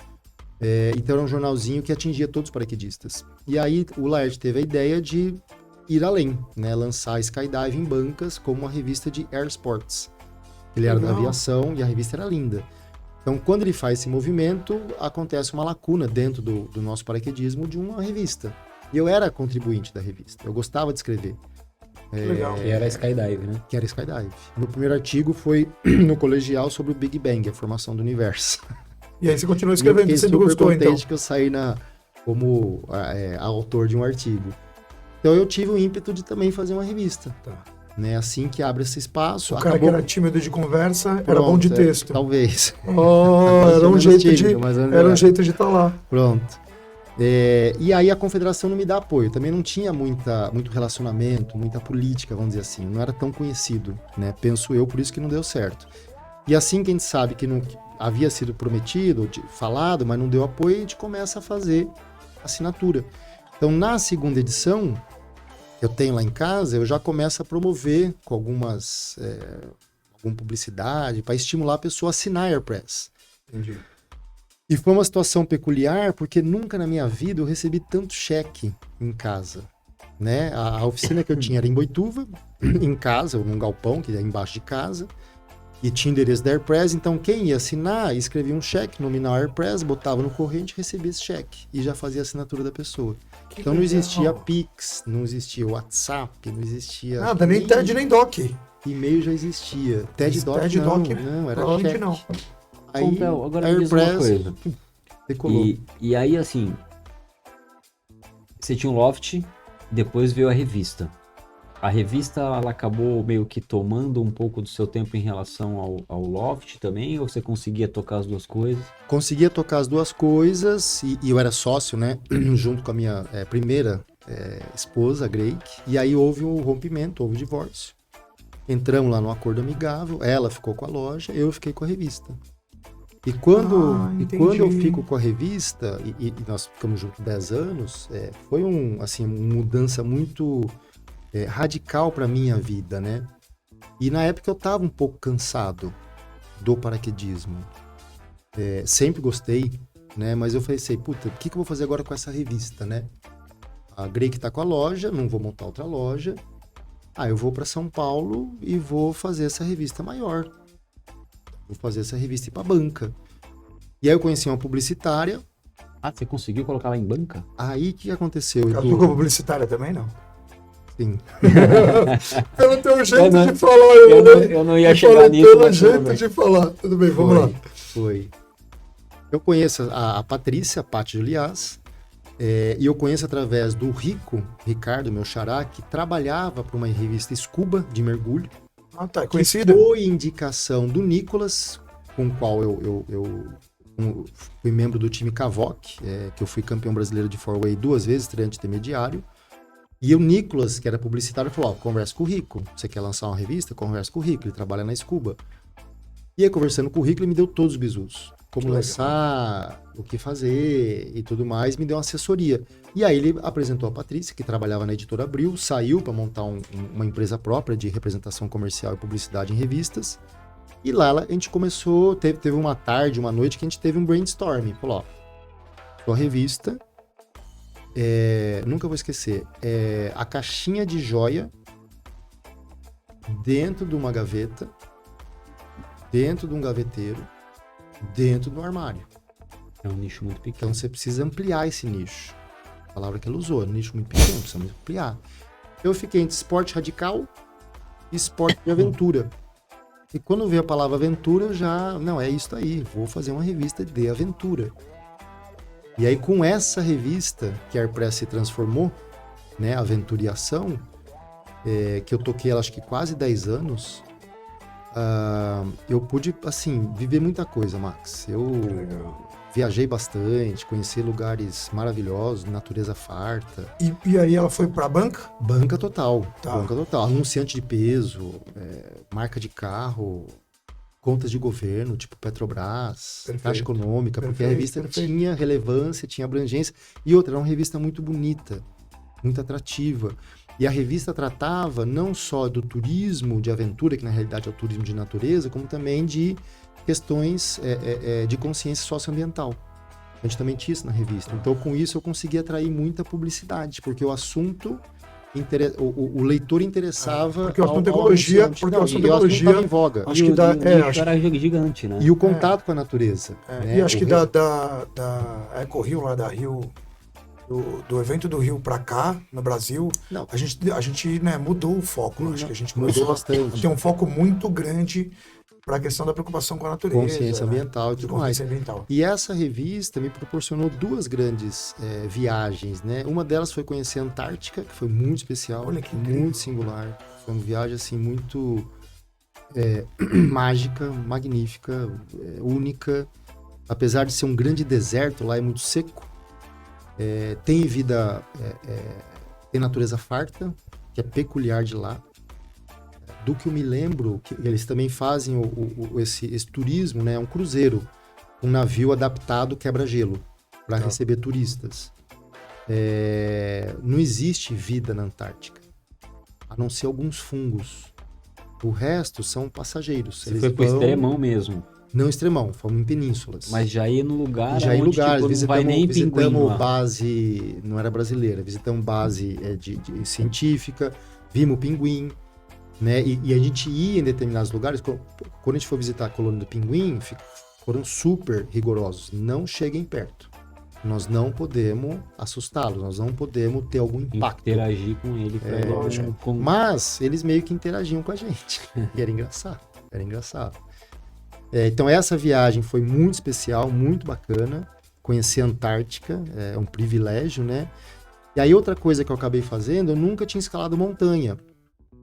Então era um jornalzinho que atingia todos os paraquedistas. E aí o Laerte teve a ideia de ir além, né? Lançar a Skydive em bancas como uma revista de Air Sports. Ele era da Legal. aviação e a revista era linda. Então, quando ele faz esse movimento, acontece uma lacuna dentro do nosso paraquedismo de uma revista. E eu era contribuinte da revista, eu gostava de escrever. Legal. Que era Skydive, né? Que era Skydive. Meu primeiro artigo foi no colegial sobre o Big Bang, a formação do universo. E aí você continuou Eu escrevendo, fiquei você super gostou, contente então. que eu saí como autor de um artigo. Então eu tive o ímpeto de também fazer uma revista. Tá. Né? Assim que abre esse espaço. O cara que era tímido de conversa era bom de texto. Talvez. Oh, era um jeito de estar lá. Pronto. E aí a confederação não me dá apoio. Também não tinha muito relacionamento, muita política, vamos dizer assim. Não era tão conhecido, né? Penso eu, por isso que não deu certo. E assim que a gente sabe que não havia sido prometido, falado, mas não deu apoio, a gente começa a fazer assinatura. Então, na segunda edição, eu tenho lá em casa, eu já começo a promover com alguma publicidade, para estimular a pessoa a assinar a AirPress. Entendi. E foi uma situação peculiar, porque nunca na minha vida eu recebi tanto cheque em casa. Né? A oficina que eu tinha era em Boituva, em casa, ou num galpão, que é embaixo de casa, e tinha o endereço da AirPress, então quem ia assinar, escrevia um cheque nominal AirPress, botava no corrente e recebia esse cheque, e já fazia a assinatura da pessoa. Então não existia Pix, não existia WhatsApp, não existia... Nada, nem TED, nem DOC. E-mail já existia. TED Doc não, era cheque. Não. Aí, Então, agora me diz uma coisa. Decolou. E aí, assim, você tinha um loft, depois veio a revista. A revista, ela acabou meio que tomando um pouco do seu tempo em relação ao loft também, ou você conseguia tocar as duas coisas? Conseguia tocar as duas coisas, e eu era sócio, né, junto com a minha primeira esposa, a Greik, e aí houve o rompimento, houve o divórcio. Entramos lá no acordo amigável, ela ficou com a loja, eu fiquei com a revista. E quando eu fico com a revista, e nós ficamos juntos 10 anos, foi uma mudança muito radical para minha vida, né? E na época eu estava um pouco cansado do paraquedismo. Sempre gostei, né? Mas eu pensei, puta, o que eu vou fazer agora com essa revista, né? A Greik tá com a loja, não vou montar outra loja. Eu vou para São Paulo e vou fazer essa revista maior. Vou fazer essa revista ir pra banca. E aí eu conheci uma publicitária. Você conseguiu colocar lá em banca? Aí o que aconteceu? Ela com publicitária também, não? Sim. Pelo teu jeito de falar, eu não ia chegar nisso. Pelo jeito de falar. Tudo bem, vamos lá. Foi. Eu conheço a Patrícia, a Paty Juliás, e eu conheço através do Ricardo, meu xará, que trabalhava para uma revista Scuba, de mergulho. Tá, conhecida. Foi indicação do Nicolas, com o qual eu fui membro do time Cavoc, que eu fui campeão brasileiro de 4-way 2 vezes, estreante intermediário. E o Nicolas, que era publicitário, falou, conversa com o Rico. Você quer lançar uma revista? Conversa com o Rico, ele trabalha na Scuba. E aí, conversando com o Rico, ele me deu todos os bizus. Como lançar, o que fazer e tudo mais, me deu uma assessoria. E aí ele apresentou a Patrícia, que trabalhava na Editora Abril, saiu para montar uma empresa própria de representação comercial e publicidade em revistas. E lá a gente começou, teve uma tarde, uma noite, que a gente teve um brainstorm. Falou, sua revista, nunca vou esquecer, a caixinha de joia dentro de uma gaveta, dentro de um gaveteiro, dentro do armário. É um nicho muito pequeno. Então você precisa ampliar esse nicho. A palavra que ela usou, nicho muito pequeno, precisa ampliar. Eu fiquei entre esporte radical e esporte de aventura. E quando veio a palavra aventura, eu já... Não, é isso aí, vou fazer uma revista de aventura. E aí com essa revista, que a AirPress se transformou, né, Aventura e Ação, que eu toquei ela acho que quase 10 anos, eu pude, assim, viver muita coisa, Max. Eu viajei bastante, conheci lugares maravilhosos, natureza farta. E aí ela foi pra banca? Banca total, Tá. banca total. Anunciante de peso, marca de carro, contas de governo, tipo Petrobras, Perfeito. Caixa Econômica, porque a Perfeito, revista perfeito. tinha relevância, tinha abrangência. E outra, era uma revista muito bonita, muito atrativa. E a revista tratava não só do turismo de aventura, que na realidade é o turismo de natureza, como também de questões de consciência socioambiental. A gente também tinha isso na revista. Então, com isso, eu consegui atrair muita publicidade, porque o assunto o leitor interessava. Porque o assunto ecologia, porque o assunto ecologia estava em voga. Acho que dá, era gigante, né? E o contato com a natureza. Né? E acho que da Eco Rio, lá da Rio, do evento do Rio pra cá, no Brasil, Não. a gente né, mudou o foco. Acho que a gente Mudou começou bastante. a ter um foco muito grande para a questão da preocupação com a natureza. Consciência ambiental e de tudo mais. consciência ambiental. E essa revista me proporcionou 2 grandes viagens, né? Uma delas foi conhecer a Antártica, que foi muito especial, Olha que incrível. muito singular. Foi uma viagem assim muito mágica, magnífica, única. Apesar de ser um grande deserto, lá é muito seco. Tem vida, tem natureza farta, que é peculiar de lá. Do que eu me lembro, que eles também fazem esse turismo, né? Um cruzeiro, um navio adaptado quebra-gelo para receber turistas. Não existe vida na Antártica, a não ser alguns fungos. O resto são passageiros. Você foi pro extremão mesmo. Não extremão, fomos em penínsulas. Mas já ia no lugar já em onde lugares, tipo, não vai nem pinguim visitamos lá. base, não era brasileira, visitamos base de científica, vimos pinguim, né? E a gente ia em determinados lugares, quando a gente for visitar a colônia do pinguim, foram super rigorosos, não cheguem perto. Nós não podemos assustá-los, nós não podemos ter algum impacto. Interagir com ele. Mas eles meio que interagiam com a gente, e era engraçado. Então essa viagem foi muito especial, muito bacana, conhecer a Antártica, é um privilégio, né? E aí outra coisa que eu acabei fazendo, eu nunca tinha escalado montanha,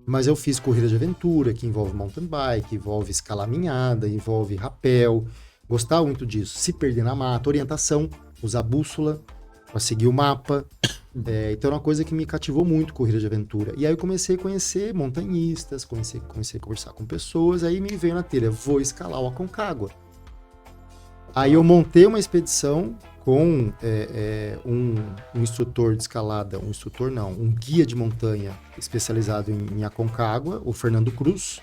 mas eu fiz corrida de aventura, que envolve mountain bike, envolve escalaminhada, envolve rapel, gostava muito disso, se perder na mata, orientação, usar bússola para seguir o mapa. Então era uma coisa que me cativou muito, corrida de aventura. E aí eu comecei a conhecer montanhistas, comecei a conversar com pessoas, aí me veio na telha, vou escalar o Aconcagua. Aí eu montei uma expedição com um instrutor de escalada, um guia de montanha especializado em Aconcagua, o Fernando Cruz,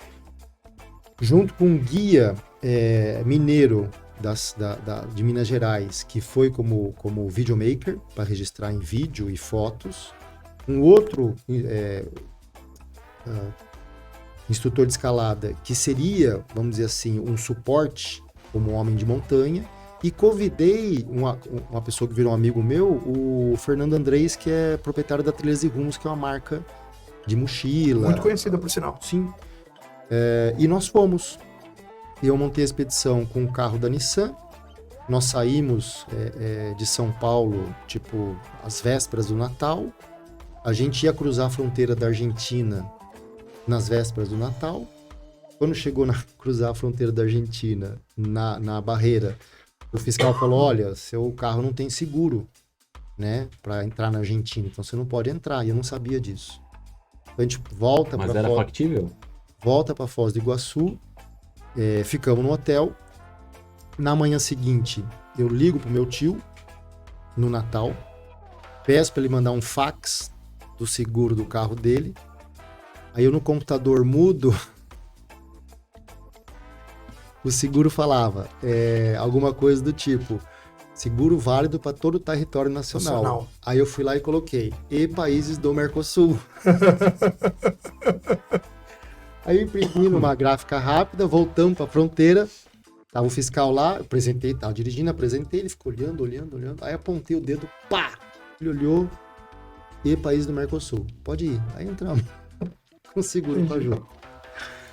junto com um guia mineiro de Minas Gerais, que foi como videomaker, para registrar em vídeo e fotos. Um outro instrutor de escalada, que seria, vamos dizer assim, um suporte como homem de montanha. E convidei uma pessoa que virou um amigo meu, o Fernando Andrés, que é proprietário da Trilhas e Rumos, que é uma marca de mochila. Muito conhecida, por sinal. Sim. E nós fomos. Eu montei a expedição com o carro da Nissan. Nós saímos de São Paulo, tipo, às vésperas do Natal. A gente ia cruzar a fronteira da Argentina nas vésperas do Natal. Quando chegou cruzar a fronteira da Argentina, na barreira, o fiscal falou, olha, seu carro não tem seguro, né, para entrar na Argentina, então você não pode entrar. E eu não sabia disso. Então a gente volta para... Mas era factível? Volta para Foz do Iguaçu. Ficamos no hotel. Na manhã seguinte, eu ligo pro meu tio, no Natal, peço para ele mandar um fax do seguro do carro dele. Aí eu no computador mudo, o seguro falava alguma coisa do tipo, seguro válido para todo o território nacional. Aí eu fui lá e coloquei, e países do Mercosul. Aí eu imprimi numa gráfica rápida, voltamos para a fronteira, tava o fiscal lá, eu apresentei, tava dirigindo, apresentei, ele ficou olhando, aí apontei o dedo, pá! Ele olhou, e país do Mercosul, pode ir. Aí entramos, com seguro para ajuda.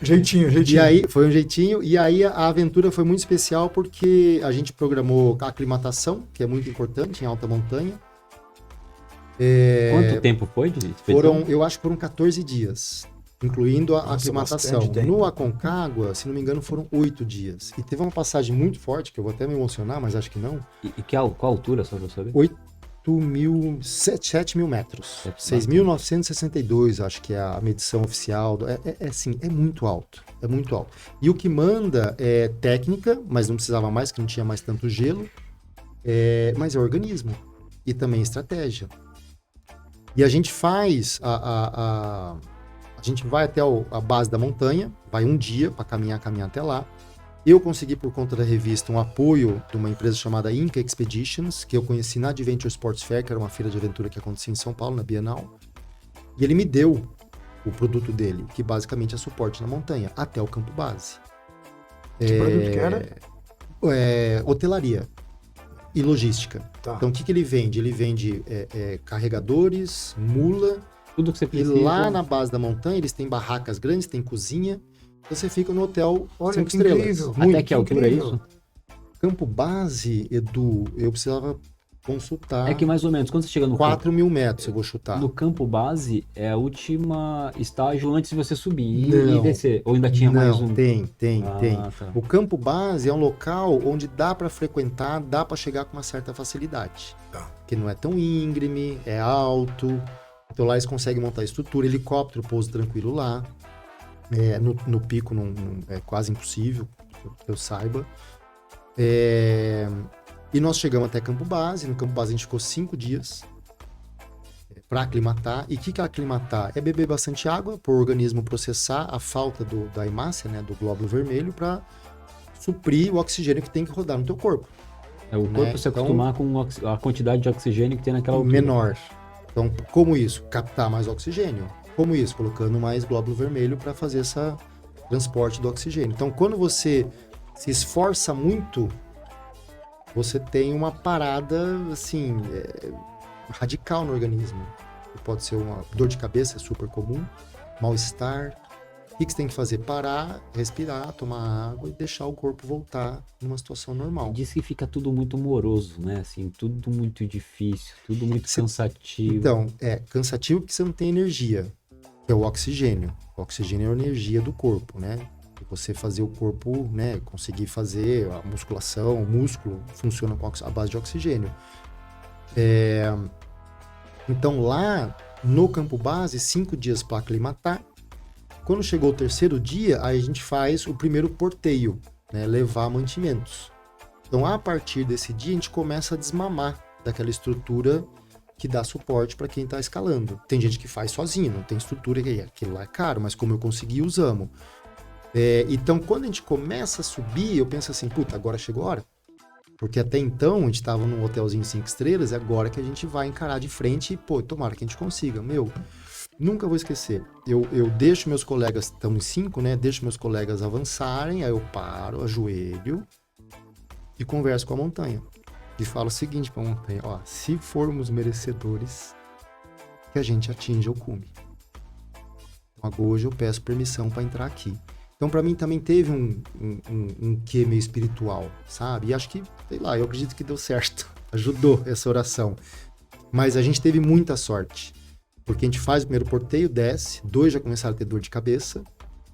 Jeitinho. E aí, foi um jeitinho, e aí a aventura foi muito especial porque a gente programou a aclimatação, que é muito importante em alta montanha. Quanto tempo foi de expedição? Eu acho que foram 14 dias. Incluindo a aclimatação. No Aconcagua, se não me engano, foram 8 dias. E teve uma passagem muito forte, que eu vou até me emocionar, mas acho que não. E qual altura, só pra saber? 7 mil metros. 6.962, acho que é a medição oficial. Assim, é muito alto. É muito alto. E o que manda é técnica, mas não precisava mais, que não tinha mais tanto gelo. Mas é organismo. E também estratégia. E a gente faz a gente vai até a base da montanha, vai um dia para caminhar até lá. Eu consegui, por conta da revista, um apoio de uma empresa chamada Inca Expeditions, que eu conheci na Adventure Sports Fair, que era uma feira de aventura que acontecia em São Paulo, na Bienal. E ele me deu o produto dele, que basicamente é suporte na montanha, até o campo base. Que produto que era? Hotelaria e logística. Tá. Então, o que ele vende? Ele vende carregadores, mula, Tudo que você e precisa. lá na base da montanha eles têm barracas grandes, tem cozinha. Você fica no hotel Olha, 5 que estrelas. incrível. Até que altura é incrível. isso? Campo base, Edu, eu precisava consultar. É que mais ou menos, quando você chega no 4 mil metros eu vou chutar. no campo base, é a última estágio antes de você subir Não. e descer. Ou ainda tinha mais um? Tem. Tá. O campo base é um local onde dá para frequentar, dá para chegar com uma certa facilidade. Tá. Que não é tão íngreme, é alto. Então lá eles conseguem montar estrutura, helicóptero pouso tranquilo lá. No pico não, é quase impossível, que eu saiba. E nós chegamos até Campo Base. No Campo Base a gente ficou 5 dias para aclimatar. E o que é aclimatar? É beber bastante água para o organismo processar a falta da hemácia, né, do glóbulo vermelho, para suprir o oxigênio que tem que rodar no teu corpo. É o corpo né? se Então, acostumar com a quantidade de oxigênio que tem naquela altura. menor. Então, como isso? Captar mais oxigênio. Como isso? Colocando mais glóbulo vermelho para fazer esse transporte do oxigênio. Então, quando você se esforça muito, você tem uma parada, assim, radical no organismo. Pode ser uma dor de cabeça, é super comum, mal-estar. O que você tem que fazer? Parar, respirar, tomar água e deixar o corpo voltar numa situação normal. Diz que fica tudo muito moroso, né? Assim, tudo muito difícil, tudo muito cansativo. Então, cansativo porque você não tem energia, que é o oxigênio. O oxigênio é a energia do corpo, né? Você fazer o corpo, né, conseguir fazer a musculação, o músculo funciona com a base de oxigênio. Então lá no campo base, 5 dias para aclimatar. Quando chegou o terceiro dia, aí a gente faz o primeiro porteio, né, levar mantimentos. Então a partir desse dia a gente começa a desmamar daquela estrutura que dá suporte para quem está escalando. Tem gente que faz sozinho, não tem estrutura, aquilo lá é caro, mas como eu consegui, usamos. Então, quando a gente começa a subir, eu penso assim, puta, agora chegou a hora. Porque até então, a gente estava num hotelzinho 5 estrelas, e agora que a gente vai encarar de frente e, pô, tomara que a gente consiga. Nunca vou esquecer. Eu deixo meus colegas, estamos em 5, né? Deixo meus colegas avançarem, aí eu paro, ajoelho e converso com a montanha. E falo o seguinte para a montanha, ó, se formos merecedores, que a gente atinja o cume. Então, hoje eu peço permissão para entrar aqui. Então, para mim, também teve um quê meio espiritual, sabe? E acho que, sei lá, eu acredito que deu certo. Ajudou essa oração. Mas a gente teve muita sorte. Porque a gente faz o primeiro porteio, desce, 2 já começaram a ter dor de cabeça.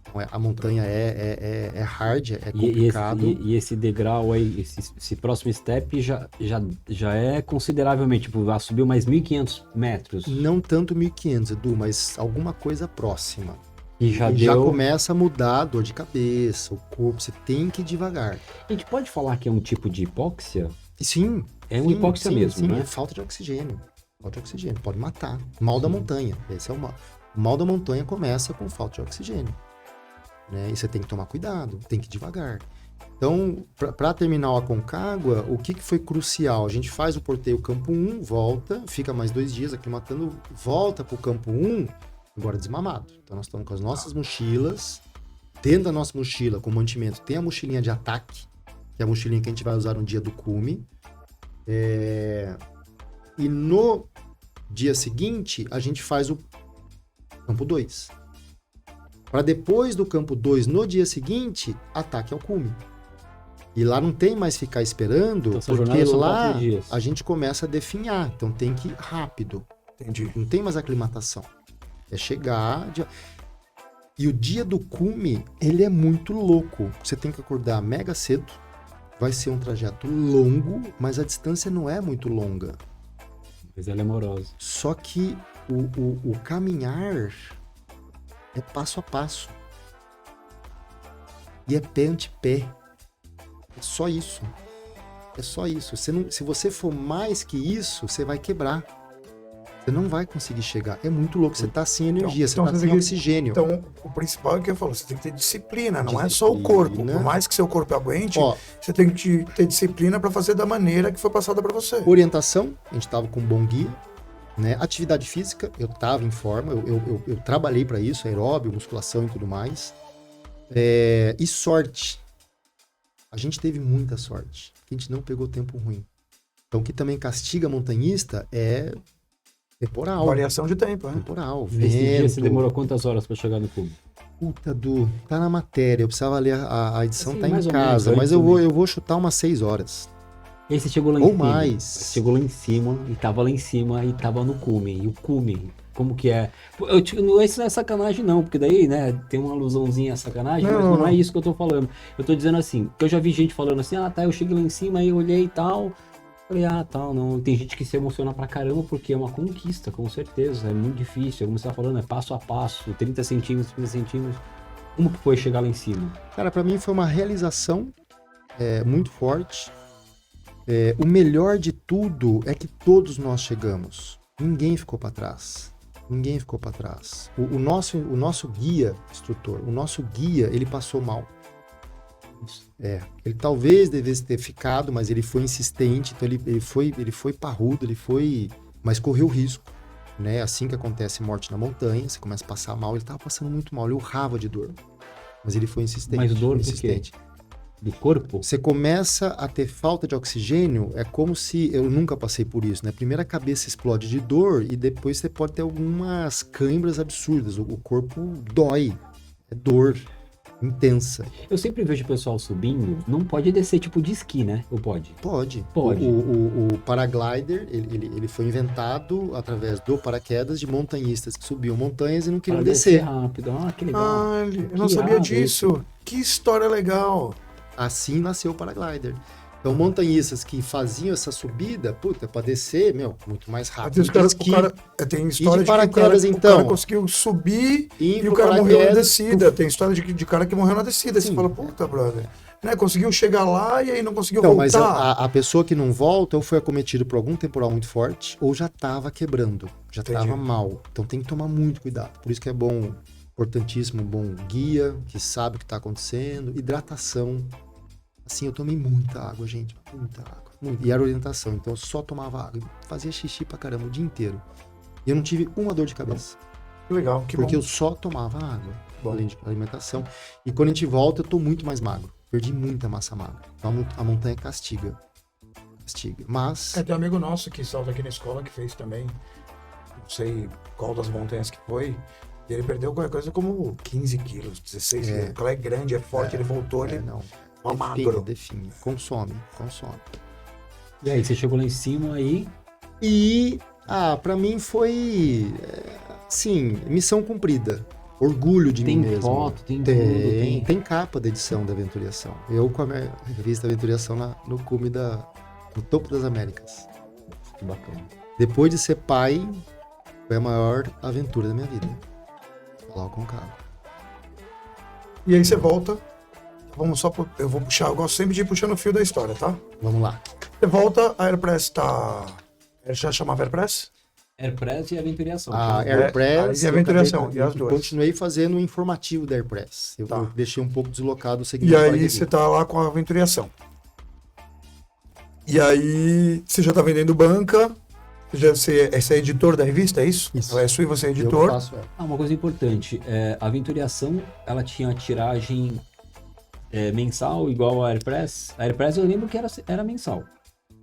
Então, a montanha é hard, é complicado. E esse degrau aí, esse próximo step já é consideravelmente, tipo, subiu mais 1.500 metros. Não tanto 1.500, Edu, mas alguma coisa próxima. E já começa a mudar a dor de cabeça, o corpo, você tem que ir devagar. A gente pode falar que é um tipo de hipóxia? Sim. É uma hipóxia mesmo, né? É falta de oxigênio. Falta de oxigênio, pode matar. Mal da montanha, esse é o mal. O mal da montanha começa com falta de oxigênio. Né? E você tem que tomar cuidado, tem que ir devagar. Então, para terminar o Aconcagua, o que foi crucial? A gente faz o porteio campo 1, volta, fica mais 2 dias aclimatando, volta para o campo 1, agora desmamado. Então nós estamos com as nossas mochilas. Dentro da nossa mochila, com mantimento, tem a mochilinha de ataque, que é a mochilinha que a gente vai usar no dia do cume. E no dia seguinte, a gente faz o campo 2. Para depois do campo 2, no dia seguinte, ataque ao cume. E lá não tem mais ficar esperando, então, porque lá a gente começa a definhar. Então tem que ir rápido. Entendi. Não tem mais aclimatação. É chegar... E o dia do cume, ele é muito louco. Você tem que acordar mega cedo. Vai ser um trajeto longo, mas a distância não é muito longa. Mas ela é amorosa. Só que o caminhar é passo a passo. E é pé ante pé. É só isso. É só isso. Se você for mais que isso, você vai quebrar. Você não vai conseguir chegar. É muito louco. Você tá sem energia, você tá sem oxigênio. Então, o principal é que eu falo, você tem que ter disciplina, não é só o corpo. Por mais que seu corpo aguente, você tem que ter disciplina para fazer da maneira que foi passada para você. Orientação, a gente tava com um bom guia. né? Atividade física, eu tava em forma, eu trabalhei para isso, aeróbio, musculação e tudo mais. E sorte. A gente teve muita sorte, porque a gente não pegou tempo ruim. Então, o que também castiga montanhista é temporal. Variação de tempo, né? Temporal, Nesse dia você vento. demorou quantas horas pra chegar no cume? Puta, Du, tá na matéria. Eu precisava ler a edição, Assim, tá em mais ou menos, casa, aí mas tudo. eu vou chutar umas 6 horas. E aí você chegou lá em Ou cima. mais. Você chegou lá em cima e tava lá em cima e tava no cume. E o cume, como que é? Isso não é sacanagem não, porque daí, né, tem uma alusãozinha a sacanagem, mas não é isso que eu tô falando. Eu tô dizendo assim, que eu já vi gente falando assim, tá, eu cheguei lá em cima, aí eu olhei e tal. Falei, tal, não. Tem gente que se emociona pra caramba porque é uma conquista, com certeza. É muito difícil. Como você tá falando, é passo a passo, 30 centímetros, 30 centímetros. Como que foi chegar lá em cima? Cara, pra mim foi uma realização muito forte. O melhor de tudo é que todos nós chegamos. Ninguém ficou pra trás. Ninguém ficou pra trás. O nosso guia, instrutor, o nosso guia, ele passou mal. Ele talvez devesse ter ficado, mas ele foi insistente, então ele foi parrudo, mas correu risco, né? Assim que acontece morte na montanha, você começa a passar mal, ele tava passando muito mal, ele urrava de dor, mas ele foi insistente. Mas dor do insistente. quê? Do corpo? Você começa a ter falta de oxigênio, é como se, eu nunca passei por isso, né? Primeiro a cabeça explode de dor e depois você pode ter algumas câimbras absurdas, o corpo dói, é dor intensa. Eu sempre vejo o pessoal subindo, não pode descer tipo de esqui, né? Ou pode? Pode. Pode. O paraglider, ele foi inventado através do paraquedas de montanhistas que subiam montanhas e não queriam Para descer. rápido. Que legal. Eu não Que sabia irado disso. Que história legal. Assim nasceu o paraglider. Então, montanhistas que faziam essa subida, pra descer, muito mais rápido. Tem história de paraquedas, que o cara conseguiu subir e o cara morreu na descida. Tem história de cara que morreu na descida. Sim. Você fala, puta, brother. Né? Conseguiu chegar lá e aí não conseguiu voltar. Mas a pessoa que não volta ou foi acometido por algum temporal muito forte ou já estava quebrando, já estava mal. Então tem que tomar muito cuidado. Por isso que é bom, importantíssimo, bom guia, que sabe o que está acontecendo, hidratação. Assim, eu tomei muita água, gente, muita água. E era orientação, então eu só tomava água. Fazia xixi pra caramba o dia inteiro. E eu não tive uma dor de cabeça. Que legal, que porque bom. eu só tomava água, além de alimentação. E quando a gente volta, eu tô muito mais magro. Perdi muita massa magra. Então a montanha castiga. Mas... Tem um amigo nosso que salta aqui na escola que fez também. Não sei qual das montanhas que foi. E ele perdeu qualquer coisa como 15 quilos, 16 quilos. O cara é grande, é forte, ele voltou, magro. Define. Consome. E aí, você chegou lá em cima aí? E, pra mim foi, missão cumprida. Orgulho de mim mesmo. Tem foto, tem tudo. Tem capa da edição da Aventuriação. Eu com a minha revista Aventuriação no cume no topo das Américas. Que bacana. Depois de ser pai, foi a maior aventura da minha vida. Lá com o carro. E aí você volta. Eu vou puxar, eu gosto sempre de ir puxando o fio da história, tá? Vamos lá. Você volta, a Airpress tá... Já chamava Airpress? Airpress e Aventuriação. A Airpress e Aventuriação, e as duas. Continuei fazendo o informativo da Airpress. Eu deixei um pouco deslocado o segmento. E aí você tá lá com a Aventuriação. E aí você já tá vendendo banca, você é editor da revista, é isso? Isso. Ela é sua e você é editor. Eu faço, uma coisa importante, a Aventuriação, ela tinha tiragem mensal igual a Airpress. A Airpress eu lembro que era mensal.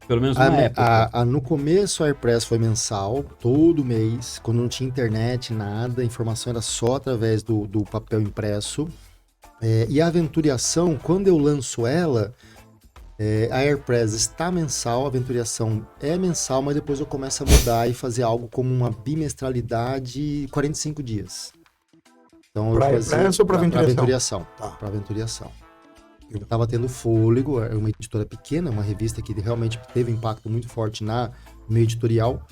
Pelo menos na época. No começo a Airpress foi mensal, todo mês, quando não tinha internet, nada, a informação era só através do papel impresso. E a Aventuriação, quando eu lanço ela, a Airpress está mensal, a Aventuriação é mensal, mas depois eu começo a mudar e fazer algo como uma bimestralidade 45 dias. Então, pra Airpress ou para Aventuriação? Para Aventuriação. Eu estava tendo fôlego, é uma editora pequena, uma revista que realmente teve um impacto muito forte no meio editorial,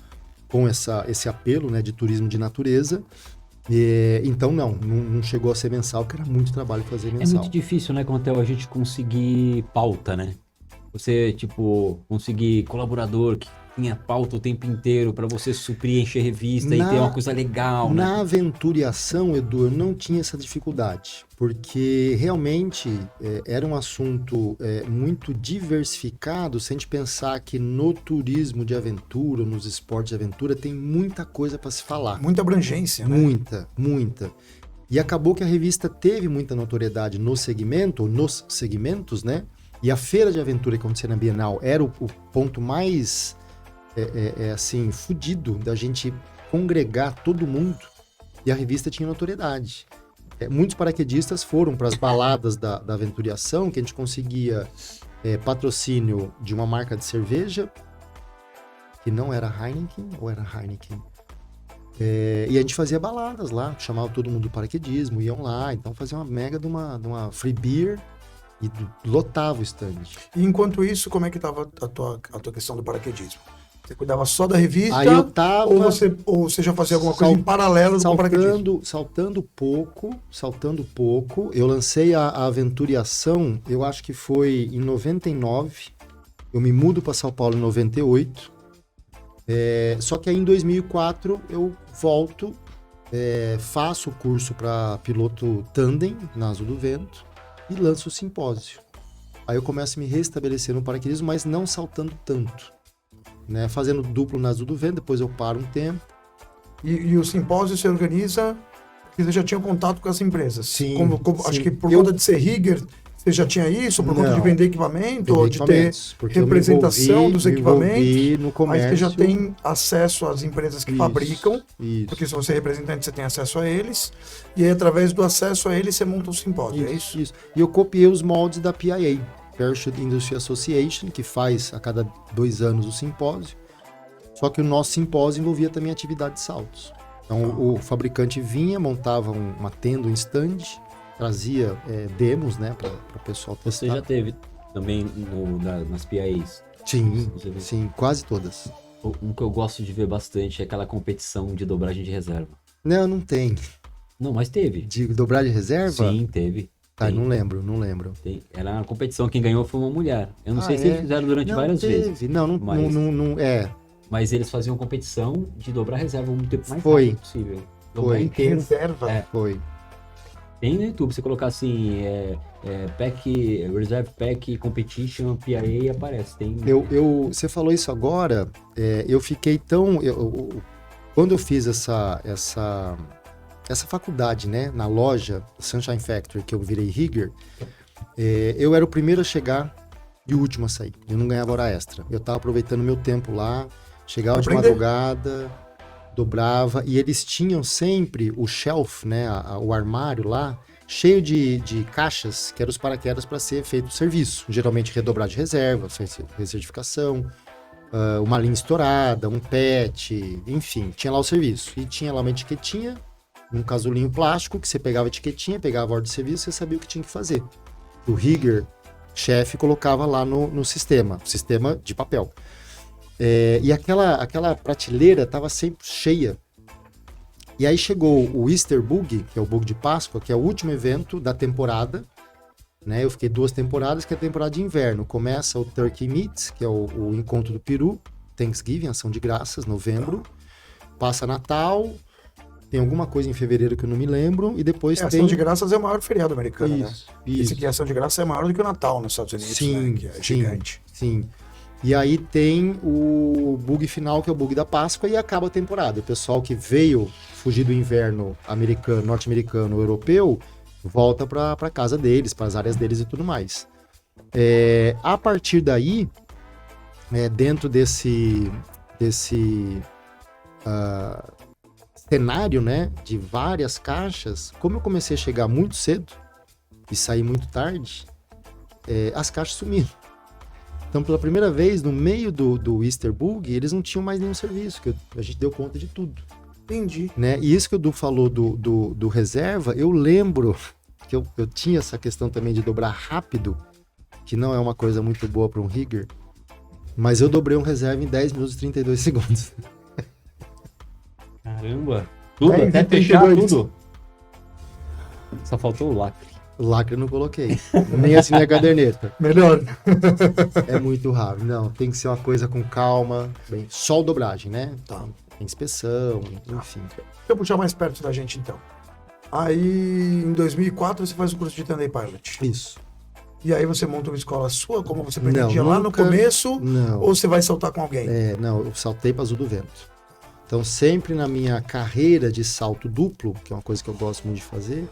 com esse apelo, né, de turismo de natureza. Então não chegou a ser mensal, porque era muito trabalho fazer mensal. É muito difícil, né, Contel, a gente conseguir pauta, né? Você, conseguir colaborador que tinha pauta o tempo inteiro pra você suprir, encher revista e Na- ter uma coisa legal, né? Na aventuriação, Edu, eu não tinha essa dificuldade, porque realmente era um assunto muito diversificado, se a gente pensar que no turismo de aventura, nos esportes de aventura, tem muita coisa para se falar. Muita abrangência, né? Muita, muita. E acabou que a revista teve muita notoriedade no segmento, ou nos segmentos, né? E a feira de aventura que acontecia na Bienal era o ponto mais, assim, fudido da gente congregar todo mundo. E a revista tinha notoriedade. Muitos paraquedistas foram para as baladas da aventuriação, que a gente conseguia patrocínio de uma marca de cerveja, que não era Heineken, ou era Heineken? E a gente fazia baladas lá, chamava todo mundo do paraquedismo, iam lá, então fazia uma mega de uma free beer e lotava o stand. E enquanto isso, como é que tava a tua questão do paraquedismo? Você cuidava só da revista? Aí eu tava ou você já fazia alguma coisa em paralelo com o paraquedismo? saltando pouco. Eu lancei a aventuriação, eu acho que foi em 99. Eu me mudo para São Paulo em 98. Só que aí em 2004 eu volto, faço o curso para piloto tandem na Azul do Vento e lanço o simpósio. Aí eu começo a me restabelecer no paraquedismo, mas não saltando tanto, né? Fazendo duplo na Azul do Vento, depois eu paro um tempo. E o simpósio você organiza, porque você já tinha contato com as empresas. Sim, Acho sim. que por conta de ser rigger, você já tinha isso? Por conta de Não. vender equipamento? Vender Ou de ter equipamentos, porque eu me representação dos me equipamentos? envolvi no Aí comércio. você já tem acesso às empresas que Isso, fabricam, Isso. porque se você é representante, você tem acesso a eles, e aí através do acesso a eles, você monta um simpósio, é isso? Isso. E eu copiei os moldes da PIA, Parachute Industry Association, que faz a cada 2 anos o simpósio. Só que o nosso simpósio envolvia também atividade de saltos. Então o fabricante vinha, montava uma tenda, um stand, trazia demos, né, para o pessoal testar. Você já teve também nas PIAs? Sim, Você viu? sim, quase todas. Um que eu gosto de ver bastante é aquela competição de dobragem de reserva. Não tem. Não, mas teve. De dobrar de reserva? Sim, teve. Tá, Tem. não lembro. Era uma competição, quem ganhou foi uma mulher. Eu não sei se é? eles fizeram durante Não várias teve. vezes. Não, Mas- não. Mas eles faziam competição de dobrar a reserva o tempo mais Foi. rápido possível. Dobrar Foi. inteiro. Reserva. Foi. Tem no YouTube, você colocar assim, Reserve Pack Competition PIA aparece. Tem. Você falou isso agora, eu fiquei tão... quando eu fiz essa faculdade, né, na loja Sunshine Factory, que eu virei rigger, eu era o primeiro a chegar e o último a sair. Eu não ganhava hora extra. Eu tava aproveitando meu tempo lá, chegava de Aprender. madrugada, dobrava, e eles tinham sempre o shelf, né, o armário lá, cheio de caixas, que eram os paraquedas para ser feito o serviço. Geralmente redobrar de reserva, recertificação, uma linha estourada, um PET, enfim, tinha lá o serviço. E tinha lá uma etiquetinha, um casulinho plástico, que você pegava a etiquetinha, pegava a ordem de serviço, você sabia o que tinha que fazer. O rigger, chefe, colocava lá no sistema de papel. E aquela prateleira estava sempre cheia. E aí chegou o Easter Bug, que é o bug de Páscoa, que é o último evento da temporada, né? Eu fiquei 2 temporadas, que é a temporada de inverno. Começa o Turkey Meet, que é o encontro do peru, Thanksgiving, ação de graças, novembro. Passa Natal, tem alguma coisa em fevereiro que eu não me lembro, e depois tem... Ação de Graças é o maior feriado americano, né? Isso, Esse isso. aqui, a Ação de Graças, é maior do que o Natal nos Estados Unidos, Sim, né? Que é sim. gigante. Sim. E aí tem o bug final, que é o bug da Páscoa, e acaba a temporada. O pessoal que veio fugir do inverno americano, norte-americano, europeu, volta para casa deles, para as áreas deles e tudo mais. A partir daí, dentro desse cenário, né, de várias caixas, como eu comecei a chegar muito cedo e sair muito tarde, as caixas sumiram. Então, pela primeira vez, no meio do Easter Bug, eles não tinham mais nenhum serviço, que a gente deu conta de tudo. Entendi. Né? E isso que o Du falou do reserva, eu lembro que eu tinha essa questão também de dobrar rápido, que não é uma coisa muito boa para um rigger, mas eu dobrei um reserva em 10 minutos e 32 segundos. Caramba! Tudo, 10 até e fechar 32. tudo. Só faltou o lacre. Lacre eu não coloquei. Nem assinei a caderneta. Melhor. É muito raro. Não, tem que ser uma coisa com calma. Bem, só dobragem, né? Tá. Tem inspeção, enfim. Deixa eu puxar mais perto da gente, então. Aí, em 2004, você faz o curso de Tandem Pilot. Isso. E aí você monta uma escola sua, como você Não, pretendia lá no nunca- começo, Não. ou você vai saltar com alguém? Não, eu saltei para Azul do Vento. Então, sempre na minha carreira de salto duplo, que é uma coisa que eu gosto muito de fazer,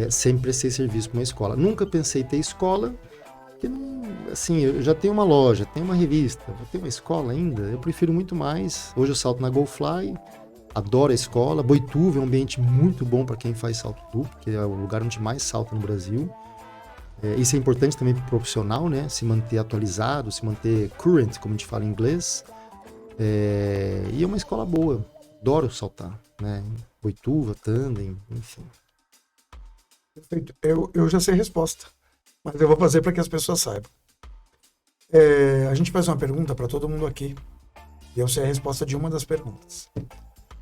sempre prestei serviço para uma escola. Nunca pensei em ter escola, porque, assim, eu já tenho uma loja, tenho uma revista, vou ter uma escola ainda. Eu prefiro muito mais. Hoje eu salto na GoFly, adoro a escola. Boituva é um ambiente muito bom para quem faz salto duplo, que é o lugar onde mais salta no Brasil. Isso é importante também para o profissional, né? Se manter atualizado, se manter current, como a gente fala em inglês. E é uma escola boa. Adoro saltar, né? Boituva, Tandem, enfim. Perfeito. Eu já sei a resposta, mas eu vou fazer para que as pessoas saibam. A gente faz uma pergunta para todo mundo aqui, e eu sei a resposta de uma das perguntas.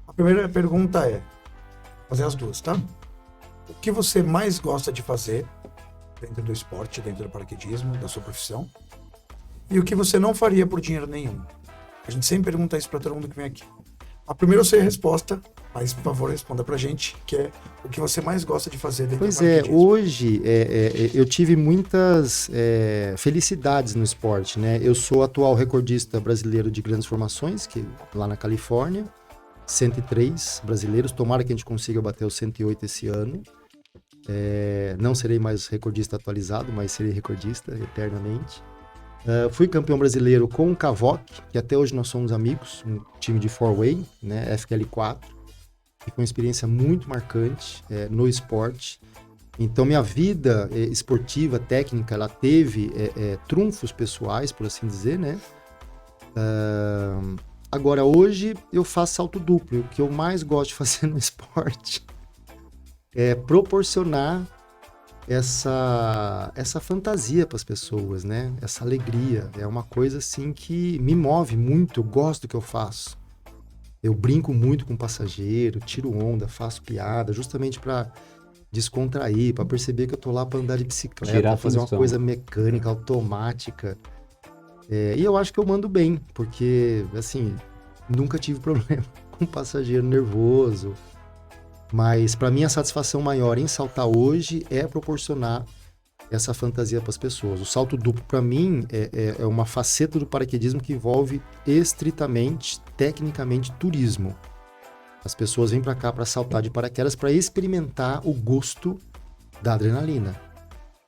A primeira pergunta é, fazer as duas, tá? O que você mais gosta de fazer dentro do esporte, dentro do paraquedismo, da sua profissão? E o que você não faria por dinheiro nenhum? A gente sempre pergunta isso para todo mundo que vem aqui. A primeira eu sei a resposta, mas por favor responda pra gente, que é o que você mais gosta de fazer dentro Pois do paraquedismo. hoje eu tive muitas felicidades no esporte, né? Eu sou atual recordista brasileiro de grandes formações, que lá na Califórnia, 103 brasileiros, tomara que a gente consiga bater os 108 esse ano. Não serei mais recordista atualizado, mas serei recordista eternamente. Fui campeão brasileiro com o Cavoc, que até hoje nós somos amigos, um time de four-way, né, FQL4, que foi uma experiência muito marcante no esporte. Então, minha vida esportiva, técnica, ela teve trunfos pessoais, por assim dizer, né? Agora, hoje, eu faço salto duplo. E o que eu mais gosto de fazer no esporte é proporcionar essa fantasia para as pessoas, né? Essa alegria. É uma coisa, assim, que me move muito. Eu gosto do que eu faço. Eu brinco muito com o passageiro, tiro onda, faço piada, justamente para descontrair, para perceber que eu tô lá para andar de bicicleta, Tirar a fazer uma função. coisa mecânica, automática. E eu acho que eu mando bem, porque, assim, nunca tive problema com passageiro nervoso. Mas, para mim, a satisfação maior em saltar hoje é proporcionar essa fantasia para as pessoas. O salto duplo, para mim, é uma faceta do paraquedismo que envolve estritamente, tecnicamente, turismo. As pessoas vêm para cá para saltar de paraquedas para experimentar o gosto da adrenalina,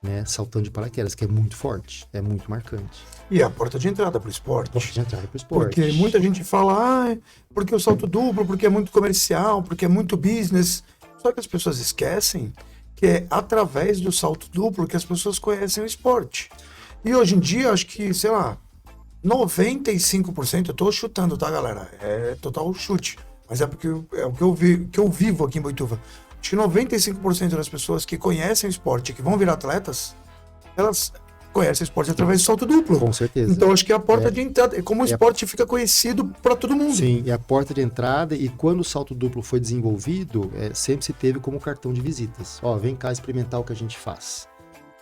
né? Saltando de paraquedas, que é muito forte, é muito marcante. E é a porta de entrada pro esporte. Porta de entrada para o esporte. Porque muita gente fala, porque o salto duplo, porque é muito comercial, porque é muito business. Só que as pessoas esquecem que é através do salto duplo que as pessoas conhecem o esporte. E hoje em dia, acho que, sei lá, 95%, eu tô chutando, tá, galera? É total chute. Mas é porque é o que eu vivo aqui em Boituva. Acho que 95% das pessoas que conhecem o esporte, que vão virar atletas, elas conhecem o esporte através do salto duplo. Com certeza. Então acho que é a porta de entrada, é como o esporte fica conhecido para todo mundo. Sim, é a porta de entrada, e quando o salto duplo foi desenvolvido, sempre se teve como cartão de visitas. Ó, vem cá experimentar o que a gente faz.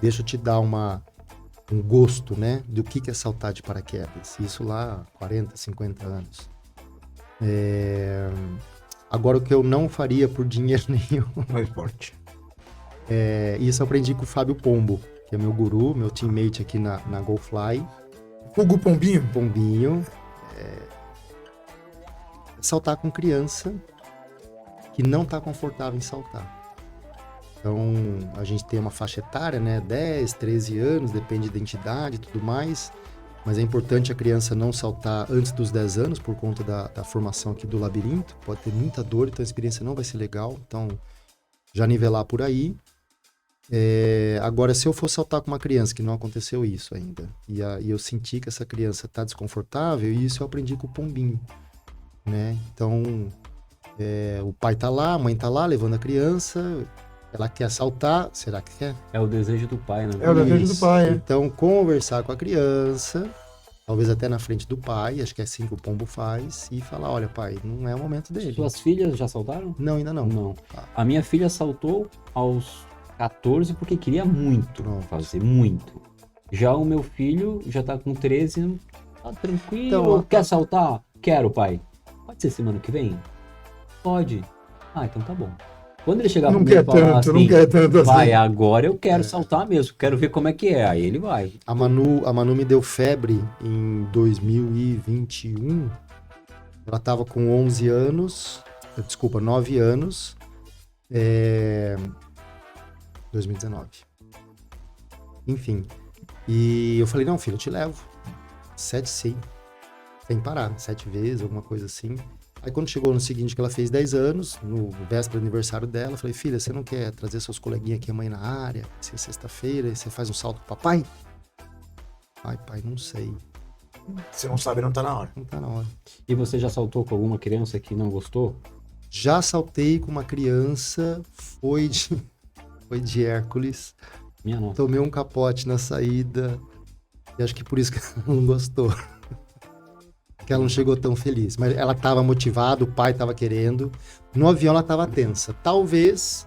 Deixa eu te dar um gosto, né, do que é saltar de paraquedas. Isso lá há 40, 50 anos. Agora, o que eu não faria por dinheiro nenhum, No esporte. isso eu aprendi com o Fábio Pombo, que é meu guru, meu teammate aqui na GoFly. Hugo Pombinho. Pombinho. Saltar com criança que não está confortável em saltar. Então, a gente tem uma faixa etária, né? 10, 13 anos, depende da identidade e tudo mais. Mas é importante a criança não saltar antes dos 10 anos, por conta da formação aqui do labirinto. Pode ter muita dor, então a experiência não vai ser legal. Então, já nivelar por aí. Agora, se eu for saltar com uma criança, que não aconteceu isso ainda, e eu senti que essa criança está desconfortável, e isso eu aprendi com o Pombinho, né? Então, o pai tá lá, a mãe tá lá, levando a criança, ela quer saltar, será que quer? É o desejo do pai, né? É o desejo do Isso. pai. Então, conversar com a criança, talvez até na frente do pai, acho que é assim que o pombo faz, e falar, olha, pai, não é o momento dele. Suas filhas já saltaram? Não, ainda não. Não. A minha filha saltou aos 14 porque queria muito Pronto. fazer, muito. Já o meu filho já tá com 13, tá tranquilo. Então, Quer saltar? Quero, pai. Pode ser semana que vem? Pode. Ah, então tá bom. Quando ele chegar Não pra mim e quer falar tanto, assim, não quer tanto assim. pai, agora eu quero saltar mesmo, quero ver como é que é. Aí ele vai. A Manu me deu febre em 2021. Ela tava com 11 anos, desculpa, 9 anos. 2019. Enfim. E eu falei, não, filho, eu te levo. 7 sim. Sem parar, 7 vezes, alguma coisa assim. Aí quando chegou no seguinte, que ela fez 10 anos, no véspera do aniversário dela, eu falei, filha, você não quer trazer seus coleguinhas aqui amanhã na área? Se é sexta-feira, você faz um salto com o papai? Ai, pai, não sei. Se não sabe, não tá na hora. Não tá na hora. E você já saltou com alguma criança que não gostou? Já saltei com uma criança, foi de Hércules. Minha nossa. Tomei um capote na saída. E acho que por isso que ela não gostou. Que ela não chegou tão feliz. Mas ela estava motivada, o pai estava querendo. No avião ela estava tensa. Talvez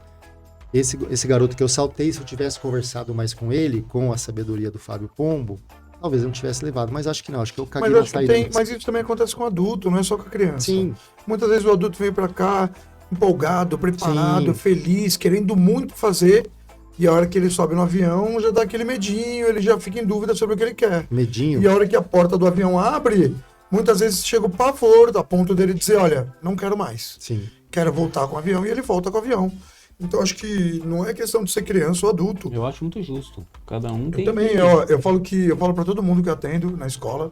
esse garoto que eu saltei, se eu tivesse conversado mais com ele, com a sabedoria do Fábio Pombo, talvez eu não tivesse levado. Mas acho que não, acho que eu caguei na saída. Mas isso também acontece com adulto, não é só com a criança. Sim. Muitas vezes o adulto vem pra cá empolgado, preparado, Sim. feliz, querendo muito fazer. E a hora que ele sobe no avião, já dá aquele medinho, ele já fica em dúvida sobre o que ele quer. Medinho. E a hora que a porta do avião abre, muitas vezes chega o pavor, a ponto dele dizer, olha, não quero mais. Sim. Quero voltar com o avião, e ele volta com o avião. Então acho que não é questão de ser criança ou adulto. Eu acho muito justo. Cada um tem. Eu também, eu falo para todo mundo que eu atendo na escola,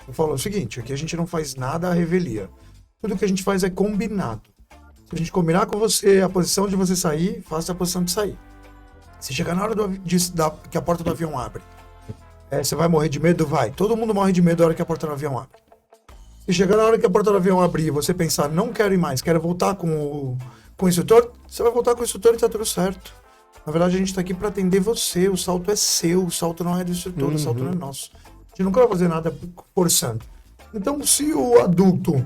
eu falo o seguinte, aqui a gente não faz nada à revelia. Tudo que a gente faz é combinado. Se a gente combinar com você a posição de você sair, faça a posição de sair. Se chegar na hora que a porta do avião abre, você vai morrer de medo? Vai. Todo mundo morre de medo na hora que a porta do avião abre. Se chegar na hora que a porta do avião abrir e você pensar, não quero ir mais, quero voltar com o instrutor, você vai voltar com o instrutor e tá tudo certo. Na verdade, a gente tá aqui para atender você, o salto é seu, o salto não é do instrutor, o salto não é nosso. A gente nunca vai fazer nada forçando. Então, se o adulto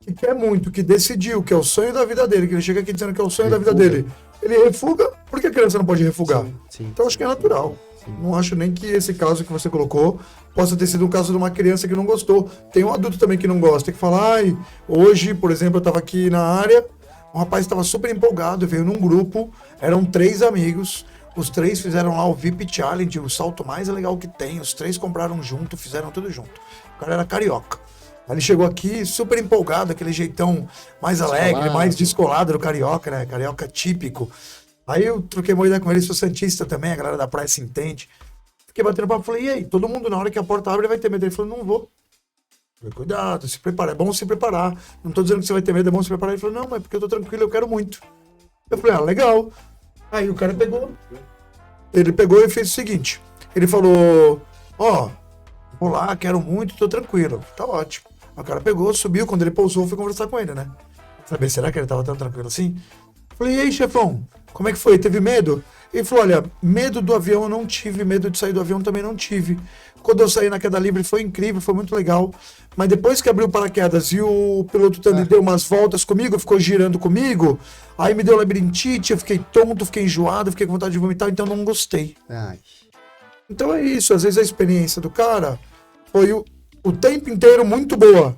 que quer muito, que decidiu que é o sonho da vida dele, que ele chega aqui dizendo que é o sonho da vida dele, ele refuga, por que a criança não pode refugar? Sim. Então, acho que é natural. Não acho nem que esse caso que você colocou possa ter sido um caso de uma criança que não gostou. Tem um adulto também que não gosta, que fala, ai, hoje, por exemplo, eu estava aqui na área, um rapaz estava super empolgado, veio num grupo, eram 3 amigos, os 3 fizeram lá o VIP Challenge, o salto mais legal que tem, os 3 compraram junto, fizeram tudo junto. O cara era carioca. Aí ele chegou aqui super empolgado, aquele jeitão mais alegre, mais descolado do carioca, né? Carioca típico. Aí eu troquei uma ideia com ele, sou santista também, a galera da praia se entende. Fiquei batendo papo, falei, e aí, todo mundo na hora que a porta abre vai ter medo. Ele falou, não vou. Falei, cuidado, se prepara, é bom se preparar. Não tô dizendo que você vai ter medo, é bom se preparar. Ele falou, não, mas porque eu tô tranquilo, eu quero muito. Eu falei, legal. Aí o cara pegou e fez o seguinte, ele falou, vou lá, quero muito, tô tranquilo. Tá ótimo. Aí o cara pegou, subiu, quando ele pousou, eu fui conversar com ele, né? Saber, será que ele tava tão tranquilo assim? Falei, e aí, chefão, como é que foi? Teve medo? Ele falou, olha, medo do avião eu não tive, medo de sair do avião também não tive. Quando eu saí na queda livre foi incrível, foi muito legal. Mas depois que abriu o paraquedas e o piloto Thunder deu umas voltas comigo, ficou girando comigo, aí me deu labirintite, eu fiquei tonto, fiquei enjoado, fiquei com vontade de vomitar, então não gostei. Ai. Então é isso, às vezes a experiência do cara foi o tempo inteiro muito boa.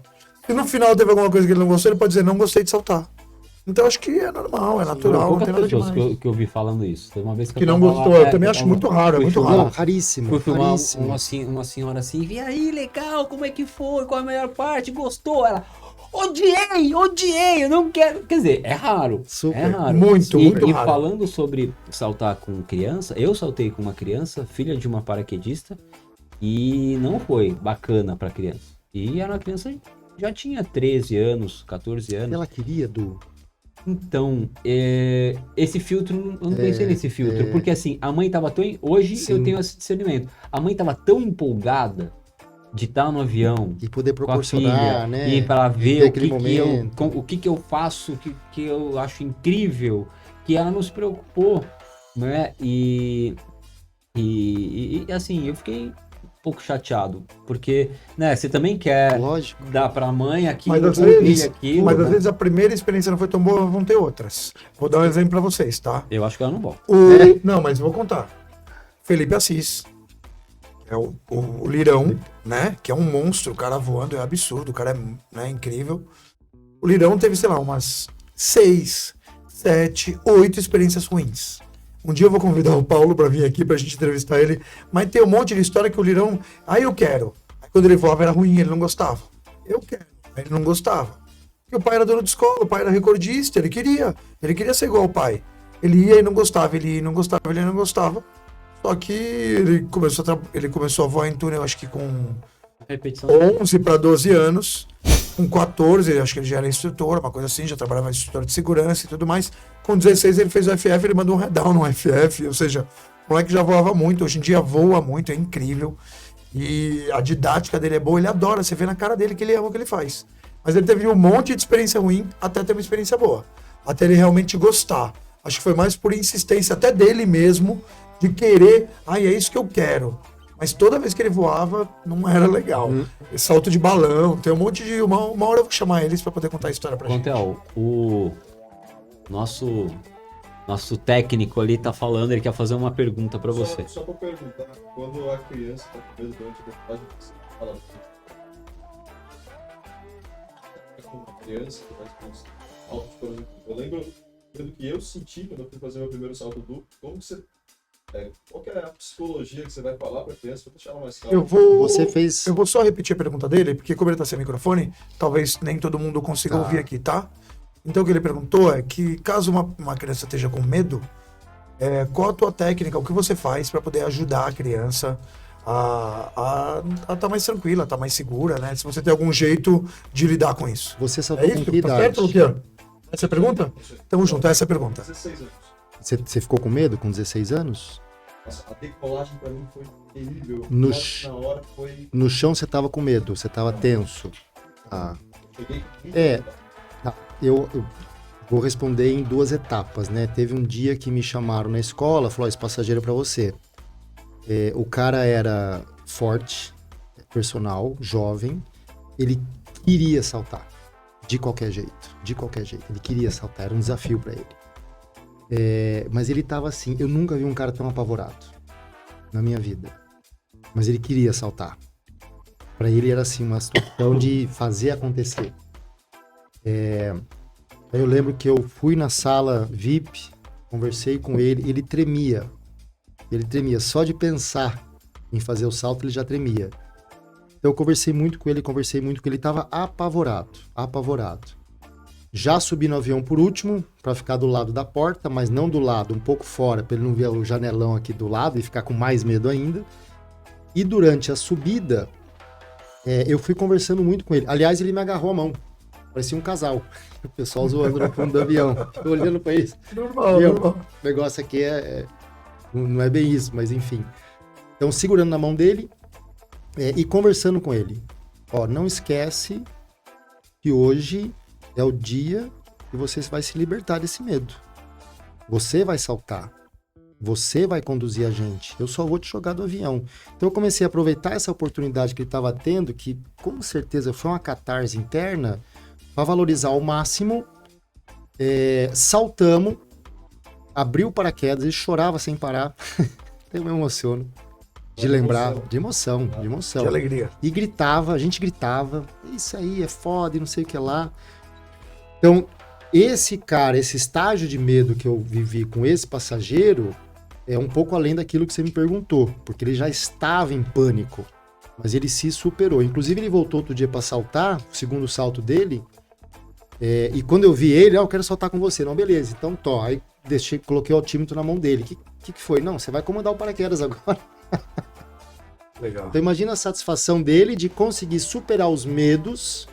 E no final teve alguma coisa que ele não gostou, ele pode dizer, não gostei de saltar. Então acho que é normal, é natural, não tem nada pessoas demais. que eu vi falando isso. Teve uma vez que Que eu não tava gostou, lá, eu também acho muito raro, é muito Não, raro. raríssimo. Fui filmar raríssimo. uma senhora assim, e aí, legal, como é que foi? Qual a melhor parte? Gostou? Ela, odiei, eu não quero. Quer dizer, é raro. Super. É raro. Muito E raro. falando sobre saltar com criança, eu saltei com uma criança, filha de uma paraquedista, e não foi bacana pra criança. E era uma criança, já tinha 13 anos, 14 anos. Ela queria, Du. Então, esse filtro, eu não pensei nesse filtro, porque assim, a mãe tava tão. Hoje Sim. eu tenho esse discernimento. A mãe tava tão empolgada de estar no avião E poder com a proporcionar, filha, né? e para ver aquele momento. o que eu faço, o que eu acho incrível, que ela não se preocupou, né? E assim, eu fiquei pouco chateado, porque, né, você também quer Lógico. dar pra mãe aqui, Mas às o vezes, filho aqui. mas às vezes a primeira experiência não foi tão boa, vão ter outras. Vou dar um exemplo pra vocês, tá? Eu acho que ela não volta. Não, mas vou contar. Felipe Assis. É o Lirão, né? Que é um monstro, o cara voando é absurdo, o cara é, né, incrível. O Lirão teve, sei lá, umas 6, 7, 8 experiências ruins. Um dia eu vou convidar o Paulo pra vir aqui pra gente entrevistar ele, mas tem um monte de história que o Lirão, eu quero. Aí quando ele voava era ruim, ele não gostava. Eu quero, aí ele não gostava. Porque o pai era dono de escola, o pai era recordista, ele queria ser igual ao pai. Ele ia e não gostava, ele ia e não gostava, ele ia e não gostava. Só que ele começou a voar em túnel, acho que com Repetição. 11 para 12 anos. Com 14, acho que ele já era instrutor, uma coisa assim, já trabalhava instrutor de segurança e tudo mais. Com 16 ele fez o FF, ele mandou um head-down no FF, ou seja, o moleque já voava muito, hoje em dia voa muito, é incrível. E a didática dele é boa, ele adora, você vê na cara dele que ele ama o que ele faz. Mas ele teve um monte de experiência ruim até ter uma experiência boa. Até ele realmente gostar. Acho que foi mais por insistência até dele mesmo, de querer, é isso que eu quero. Mas toda vez que ele voava, não era legal. Salto de balão, tem um monte de... Uma hora eu vou chamar eles pra poder contar a história pra gente. Contel, o nosso técnico ali tá falando, ele quer fazer uma pergunta pra você. Só pra perguntar, quando a criança tá com medo durante a decollagem, você fala com uma criança que faz saltos, por exemplo. Eu lembro que eu senti quando eu fui fazer meu primeiro salto duplo, como que você... qual que é a psicologia que você vai falar pra criança pra deixar ela mais calma? Eu vou só repetir a pergunta dele, porque como ele tá sem microfone, talvez nem todo mundo consiga ouvir aqui, tá? Então o que ele perguntou é que caso uma criança esteja com medo, qual a tua técnica, o que você faz pra poder ajudar a criança a tá mais tranquila, tá mais segura, né? Se você tem algum jeito de lidar com isso. Você saltou com que Tá idade? certo, Luquiano? Essa é a pergunta? Tamo junto, essa é a pergunta. 16 anos. Você ficou com medo com 16 anos? Nossa, a decolagem pra mim foi terrível. No Na hora foi... No chão você tava com medo, você tava tenso. Cheguei com Eu vou responder em 2 etapas, né? Teve um dia que me chamaram na escola, falou, esse passageiro é pra você. O cara era forte, personal, jovem, ele queria saltar, de qualquer jeito, ele queria saltar, era um desafio pra ele. Mas ele tava assim, eu nunca vi um cara tão apavorado na minha vida, mas ele queria saltar. Pra ele era assim, uma situação de fazer acontecer. Aí eu lembro que eu fui na sala VIP, conversei com ele, ele tremia, só de pensar em fazer o salto ele já tremia. Então eu conversei muito com ele, ele estava apavorado. Já subi no avião por último, para ficar do lado da porta, mas não do lado, um pouco fora, para ele não ver o janelão aqui do lado e ficar com mais medo ainda. E durante a subida, eu fui conversando muito com ele. Aliás, ele me agarrou a mão, parecia um casal. O pessoal zoando no fundo do avião. Tô olhando para isso. Normal. O negócio aqui não é bem isso, mas enfim. Então, segurando na mão dele e conversando com ele. Não esquece que hoje é o dia que você vai se libertar desse medo. Você vai saltar. Você vai conduzir a gente. Eu só vou te jogar do avião. Então, eu comecei a aproveitar essa oportunidade que ele estava tendo, que com certeza foi uma catarse interna, para valorizar ao máximo. Saltamos, abriu o paraquedas, ele chorava sem parar. Eu me emociono de lembrar, de emoção. De alegria. E a gente gritava, isso aí é foda e não sei o que lá. Então, esse estágio de medo que eu vivi com esse passageiro é um pouco além daquilo que você me perguntou, porque ele já estava em pânico, mas ele se superou. Inclusive, ele voltou outro dia para saltar, o segundo salto dele, e quando eu vi ele, eu quero saltar com você. Não, beleza, então aí coloquei o altímetro na mão dele. O que foi? Não, você vai comandar o paraquedas agora. Legal. Então imagina a satisfação dele de conseguir superar os medos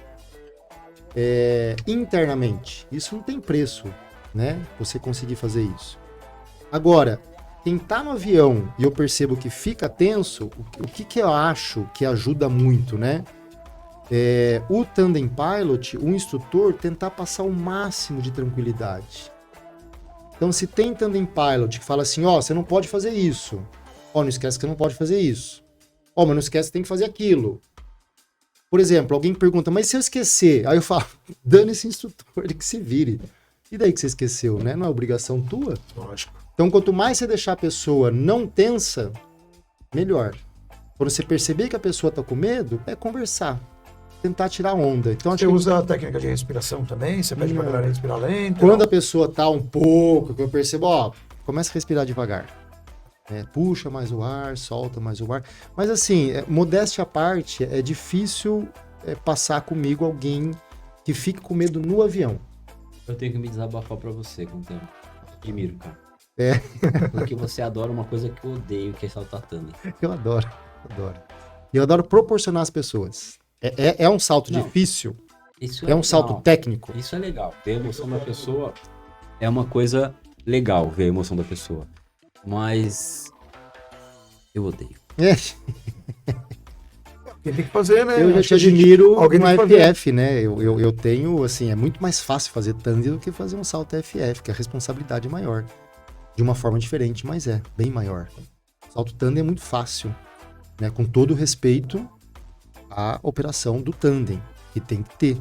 internamente. Isso não tem preço, né? Você conseguir fazer isso. Agora, quem tá no avião e eu percebo que fica tenso, o que eu acho que ajuda muito, né? O Tandem Pilot, o instrutor, tentar passar o máximo de tranquilidade. Então, se tem Tandem Pilot que fala assim, você não pode fazer isso. Não esquece que você não pode fazer isso. Ó, mas não esquece, tem que fazer aquilo. Por exemplo, alguém pergunta, mas se eu esquecer? Aí eu falo, dane esse instrutor, ele que se vire. E daí que você esqueceu, né? Não é obrigação tua? Lógico. Então, quanto mais você deixar a pessoa não tensa, melhor. Quando você perceber que a pessoa tá com medo, é conversar. Tentar tirar onda. Então, acho Você que usa a técnica de respiração também? Você pede pra Não. galera respirar lento? quando a pessoa tá um pouco, que eu percebo, ó, começa a respirar devagar. Puxa mais o ar, solta mais o ar. Mas assim, modéstia à parte, é difícil passar comigo alguém que fique com medo no avião. Eu tenho que me desabafar pra você, Contano. Admiro, cara. É. Porque você adora uma coisa que eu odeio, que é saltar tandem. Eu adoro. E eu adoro proporcionar às pessoas. É um salto Não. difícil, Isso é um legal. salto técnico. Isso é legal. Ver a emoção da pessoa é uma coisa legal, ver a emoção da pessoa. Mas eu odeio. Quem tem que fazer, né? Eu já Acho te que a gente- admiro alguém no tem que fazer. FF, né? Eu tenho, assim, é muito mais fácil fazer tandem do que fazer um salto FF, que a responsabilidade é maior. De uma forma diferente, mas é bem maior. Salto tandem é muito fácil, né? Com todo o respeito à operação do tandem, que tem que ter.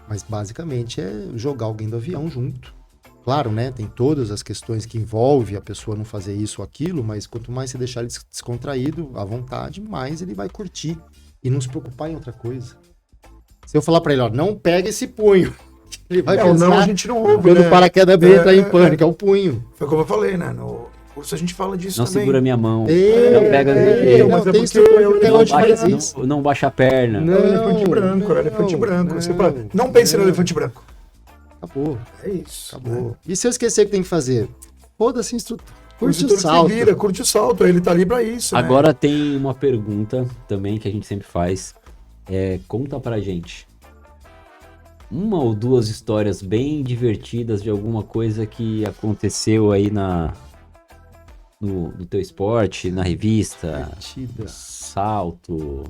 Mas basicamente é jogar alguém do avião junto. Claro, né? Tem todas as questões que envolve a pessoa não fazer isso ou aquilo, mas quanto mais você deixar ele descontraído, à vontade, mais ele vai curtir e não se preocupar em outra coisa. Se eu falar pra ele, ó, não pega esse punho, ele vai o não a pensar gente não ouve, quando né? o paraquedas abrir, entrar em pânico, é o punho. Foi como eu falei, né? No curso a gente fala disso Não também. segura minha mão. Ei, não pega não, não, mas é tem porque instrutor eu que até não hoje faz baixa, isso. não baixa a perna. Não. É o elefante branco, é o elefante não, branco. Você fala, não, não pense no não. elefante branco. Acabou, É isso. acabou. Né? E se eu esquecer o que tem que fazer? Foda-se, instrutor. O Curte o instrutor salto. se vira, curte o salto, ele tá ali pra isso. né? Agora tem uma pergunta também que a gente sempre faz. Conta pra gente. Uma ou duas histórias bem divertidas de alguma coisa que aconteceu aí no teu esporte, na revista, Divertida. no salto,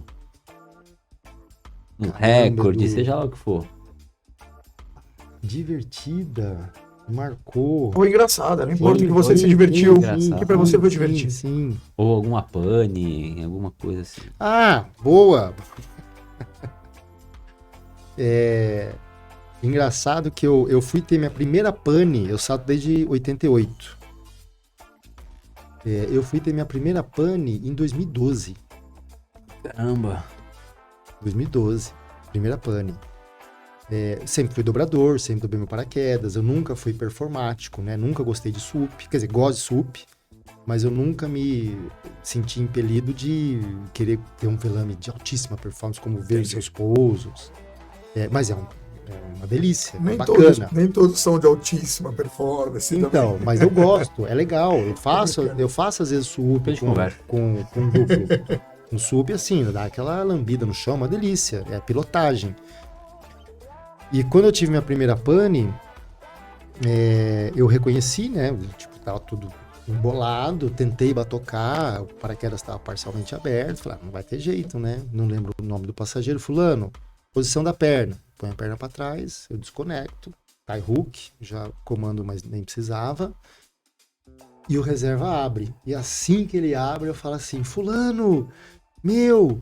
no Caramba, recorde, Edu. seja lá o que for. Divertida. Marcou. Foi engraçado, não importa Foi, que você foi se divertiu, engraçado. que pra você foi divertido. Sim. Ou alguma pane, alguma coisa assim. Ah, boa. Engraçado que eu fui ter minha primeira pane, eu salto desde 88. Eu fui ter minha primeira pane em 2012. Caramba. 2012, primeira pane. Sempre fui dobrador, sempre dobrei meu paraquedas, eu nunca fui performático, né? Nunca gostei de SUP, quer dizer, gosto de SUP, mas eu nunca me senti impelido de querer ter um velame de altíssima performance, como ver em seus pousos. Mas é uma delícia, é bacana. Nem todos são de altíssima performance. Então, mas eu gosto, é legal. Eu faço às vezes SUP Depois conversa. com duplo. Um SUP assim, dá aquela lambida no chão, uma delícia, é pilotagem. E quando eu tive minha primeira pane, eu reconheci, né? Tipo, tava tudo embolado, tentei batocar, o paraquedas estava parcialmente aberto, falei, não vai ter jeito, né? Não lembro o nome do passageiro, fulano, posição da perna, põe a perna para trás, eu desconecto, tie hook, já comando, mas nem precisava, e o reserva abre. E assim que ele abre, eu falo assim, fulano, eu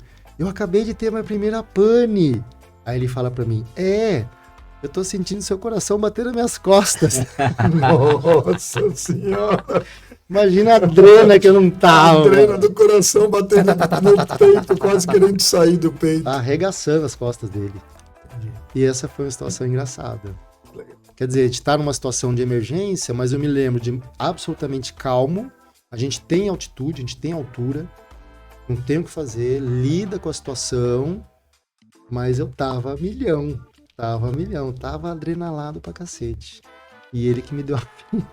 acabei de ter minha primeira pane. Aí ele fala pra mim, eu tô sentindo seu coração bater nas minhas costas. Nossa senhora. Imagina a drena que eu não tava. A drena do coração batendo no peito, quase querendo sair do peito. Tá arregaçando as costas dele. E essa foi uma situação engraçada. Quer dizer, a gente tá numa situação de emergência, mas eu me lembro de absolutamente calmo. A gente tem altitude, a gente tem altura. Não tem o que fazer, lida com a situação. Mas eu tava a milhão, tava adrenalado pra cacete. E ele que me deu a fina.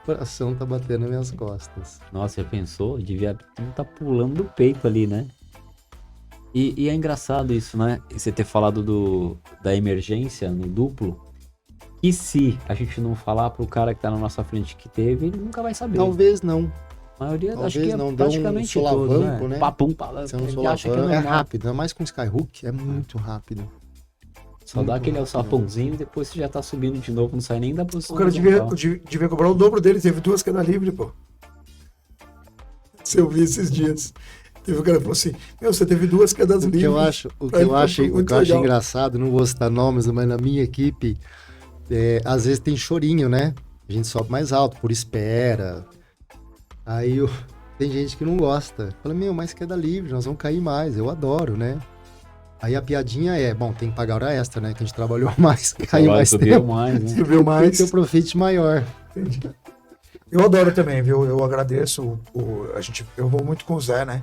O coração tá batendo nas minhas costas. Nossa, já pensou? Devia estar pulando do peito ali, né? E é engraçado isso, né? Você ter falado da emergência no duplo. E se a gente não falar pro cara que tá na nossa frente que teve, ele nunca vai saber. Talvez não. A maioria, Talvez acho que é não, deu um praticamente solavanco, todos, né? Papum, palavra. Se é um Ele acha que é solavanco, é normal. rápido, ainda mais com Skyhook, é muito rápido. Só dá Muito aquele rápido. alçapãozinho e depois você já tá subindo de novo, não sai nem da posição. O cara horizontal. devia cobrar o dobro dele, teve 2 quedas livre, pô. Se eu vi esses dias. Teve um cara que falou assim, meu, você teve 2 quedas O que livres. eu acho, o que Aí eu foi acho, o muito que eu acho legal. engraçado, não vou citar nomes, mas na minha equipe, às vezes tem chorinho, né? A gente sobe mais alto, por espera. Aí tem gente que não gosta. Fala, meu, mas queda livre, nós vamos cair mais. Eu adoro, né? Aí a piadinha é, bom, tem que pagar hora extra, né? Que a gente trabalhou mais, caiu Agora mais subiu tempo, mais, né? Subiu tem que mais. ter um profit maior. Eu adoro também, viu? Eu agradeço. Eu vou muito com o Zé, né?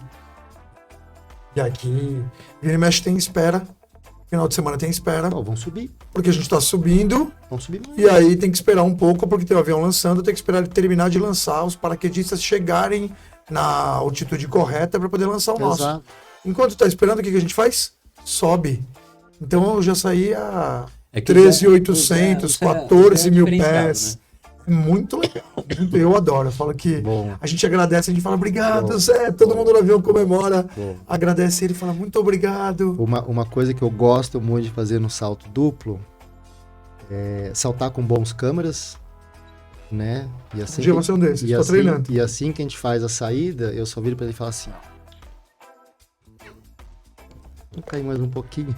E aqui, vira e mexe tem espera. Final de semana tem espera. Pô, vamos subir Porque a gente tá subindo. mais. E aí tem que esperar um pouco, porque tem o avião lançando. Tem que esperar ele terminar de lançar. Os paraquedistas chegarem na altitude correta para poder lançar o nosso. Exato. Enquanto tá esperando, o que a gente faz? Sobe. Então eu já saí a É que o Zé- 13.800, o Zé é 14 mil diferenciado, pés. né? É muito legal. Eu adoro. Eu falo que Bom. a gente agradece, a gente fala obrigado, Bom. Zé. Todo mundo no avião comemora. Bom. Agradece ele, fala muito obrigado. Uma coisa que eu gosto muito de fazer no salto duplo é saltar com bons câmeras, né? E assim, Dia vai ser um desses, e tô assim, treinando. e assim que a gente faz a saída, eu só viro pra ele e falo assim: vou cair mais um pouquinho.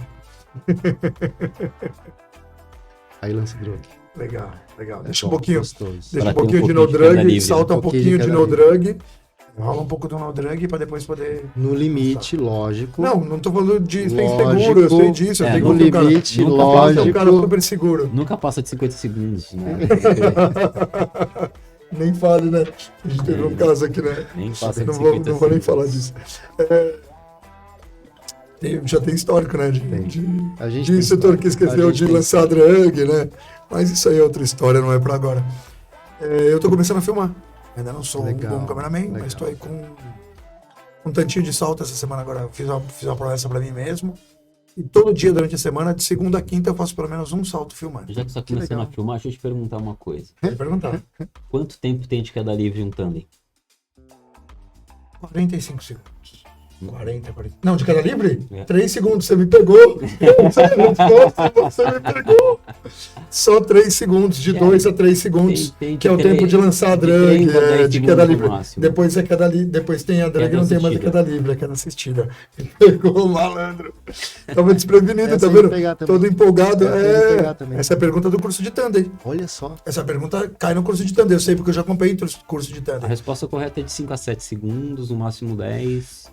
Aí lança o drone. Legal, legal. É Deixa um bom, pouquinho. gostoso. Deixa Pra um ter um pouquinho de pouquinho no de queda drug, livre, salta né? um pouquinho de queda no livre. drug, rola um pouco do no drug pra depois poder. No limite, lógico. Não tô falando de sem Lógico. seguro, eu sei disso. Eu É, tenho no que ouvir o cara. limite, nunca Eu sou um lógico. cara super seguro. Nunca passa de 50 segundos, né? Nem fale, né? A gente teve um caso aqui, né? Nem passa de Não 50 vou nem segundos. falar disso. Já tem histórico, né? A gente De tem instrutor história. que A esqueceu gente de tem lançar drug, né? Mas isso aí é outra história, não é pra agora. Eu tô começando a filmar. Ainda não sou Legal, um bom cameraman, legal. mas tô aí com um tantinho de salto essa semana agora. Eu fiz uma promessa pra mim mesmo. E todo dia durante a semana, de segunda a quinta, eu faço pelo menos um salto filmando. Já que você tá começando legal. a filmar, deixa eu te perguntar uma coisa. Pode perguntar. Quanto tempo tem de queda livre um tandem? 45 segundos. 40. Não, de queda livre? É. 3 segundos, você me pegou. Você me pegou. Só 3 segundos, de 2 a 3 segundos, Tem que é o três- tempo de lançar a de drug, 3 a 10 de segundos queda no livre. máximo. Depois é queda depois tem a drug, Queda não tem mais a assistida. queda livre, é queda assistida. Pegou o malandro. Tava desprevenido, Essa tá eu ia vendo? pegar também. Todo empolgado. Essa eu ia pegar também. Essa é a pergunta do curso de tandem. Olha só. Essa pergunta cai no curso de tandem. Eu sei porque eu já acompanhei o curso de A tandem. resposta correta é de 5 a 7 segundos, no máximo 10.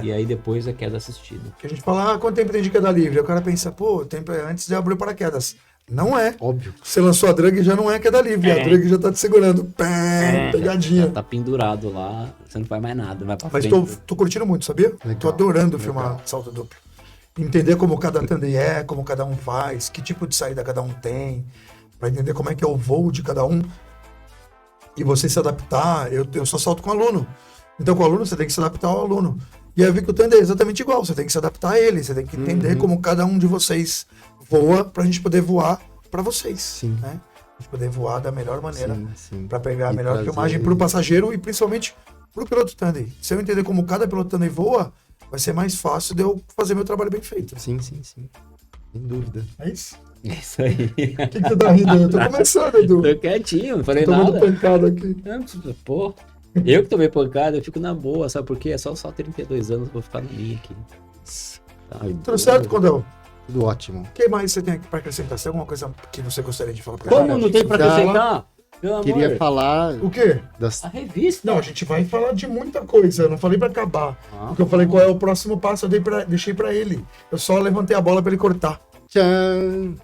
E aí depois a queda assistida. Que a gente fala, quanto tempo tem de queda livre? Aí o cara pensa, pô, o tempo é antes de abrir o paraquedas. Não é. Óbvio. Você lançou a drug já não é queda livre. A drug já tá te segurando. Pé, pegadinha. Já tá pendurado lá, você não faz mais nada, vai pra Mas frente. tô curtindo muito, sabia? Legal, Tô adorando legal. filmar salto duplo. Entender como cada tandem é, como cada um faz, que tipo de saída cada um tem, pra entender como é que é o voo de cada um. E você se adaptar, eu só salto com aluno. Então com o aluno você tem que se adaptar ao aluno. E aí eu vi que o tandem é exatamente igual, você tem que se adaptar a ele, você tem que entender como cada um de vocês voa pra gente poder voar pra vocês. Sim. Né? A gente poder voar da melhor maneira. Sim, sim. Para pegar a E melhor trazer- filmagem para o passageiro e principalmente para o piloto tandem. Se eu entender como cada piloto tandem voa, vai ser mais fácil de eu fazer meu trabalho bem feito. Sim. Sem dúvida. É isso? É isso aí. O que você tá rindo? Eu tô começando, Edu. Tô quietinho, não falei Tomando nada. pancada aqui. Pô, eu que tomei pancada, eu fico na boa, sabe por quê? É só 32 anos, eu vou ficar na minha aqui. Tá, Tudo certo, Condão? Tudo ótimo. O que mais você tem aqui para acrescentar? Você tem alguma coisa que você gostaria de falar pra Como gente? não tem pra já- acrescentar? Pelo amor. Queria falar O quê? das... A revista. Não, a gente vai falar de muita coisa. Eu não falei para acabar. Porque eu falei qual é o próximo passo, deixei para ele. Eu só levantei a bola para ele cortar. Tchan!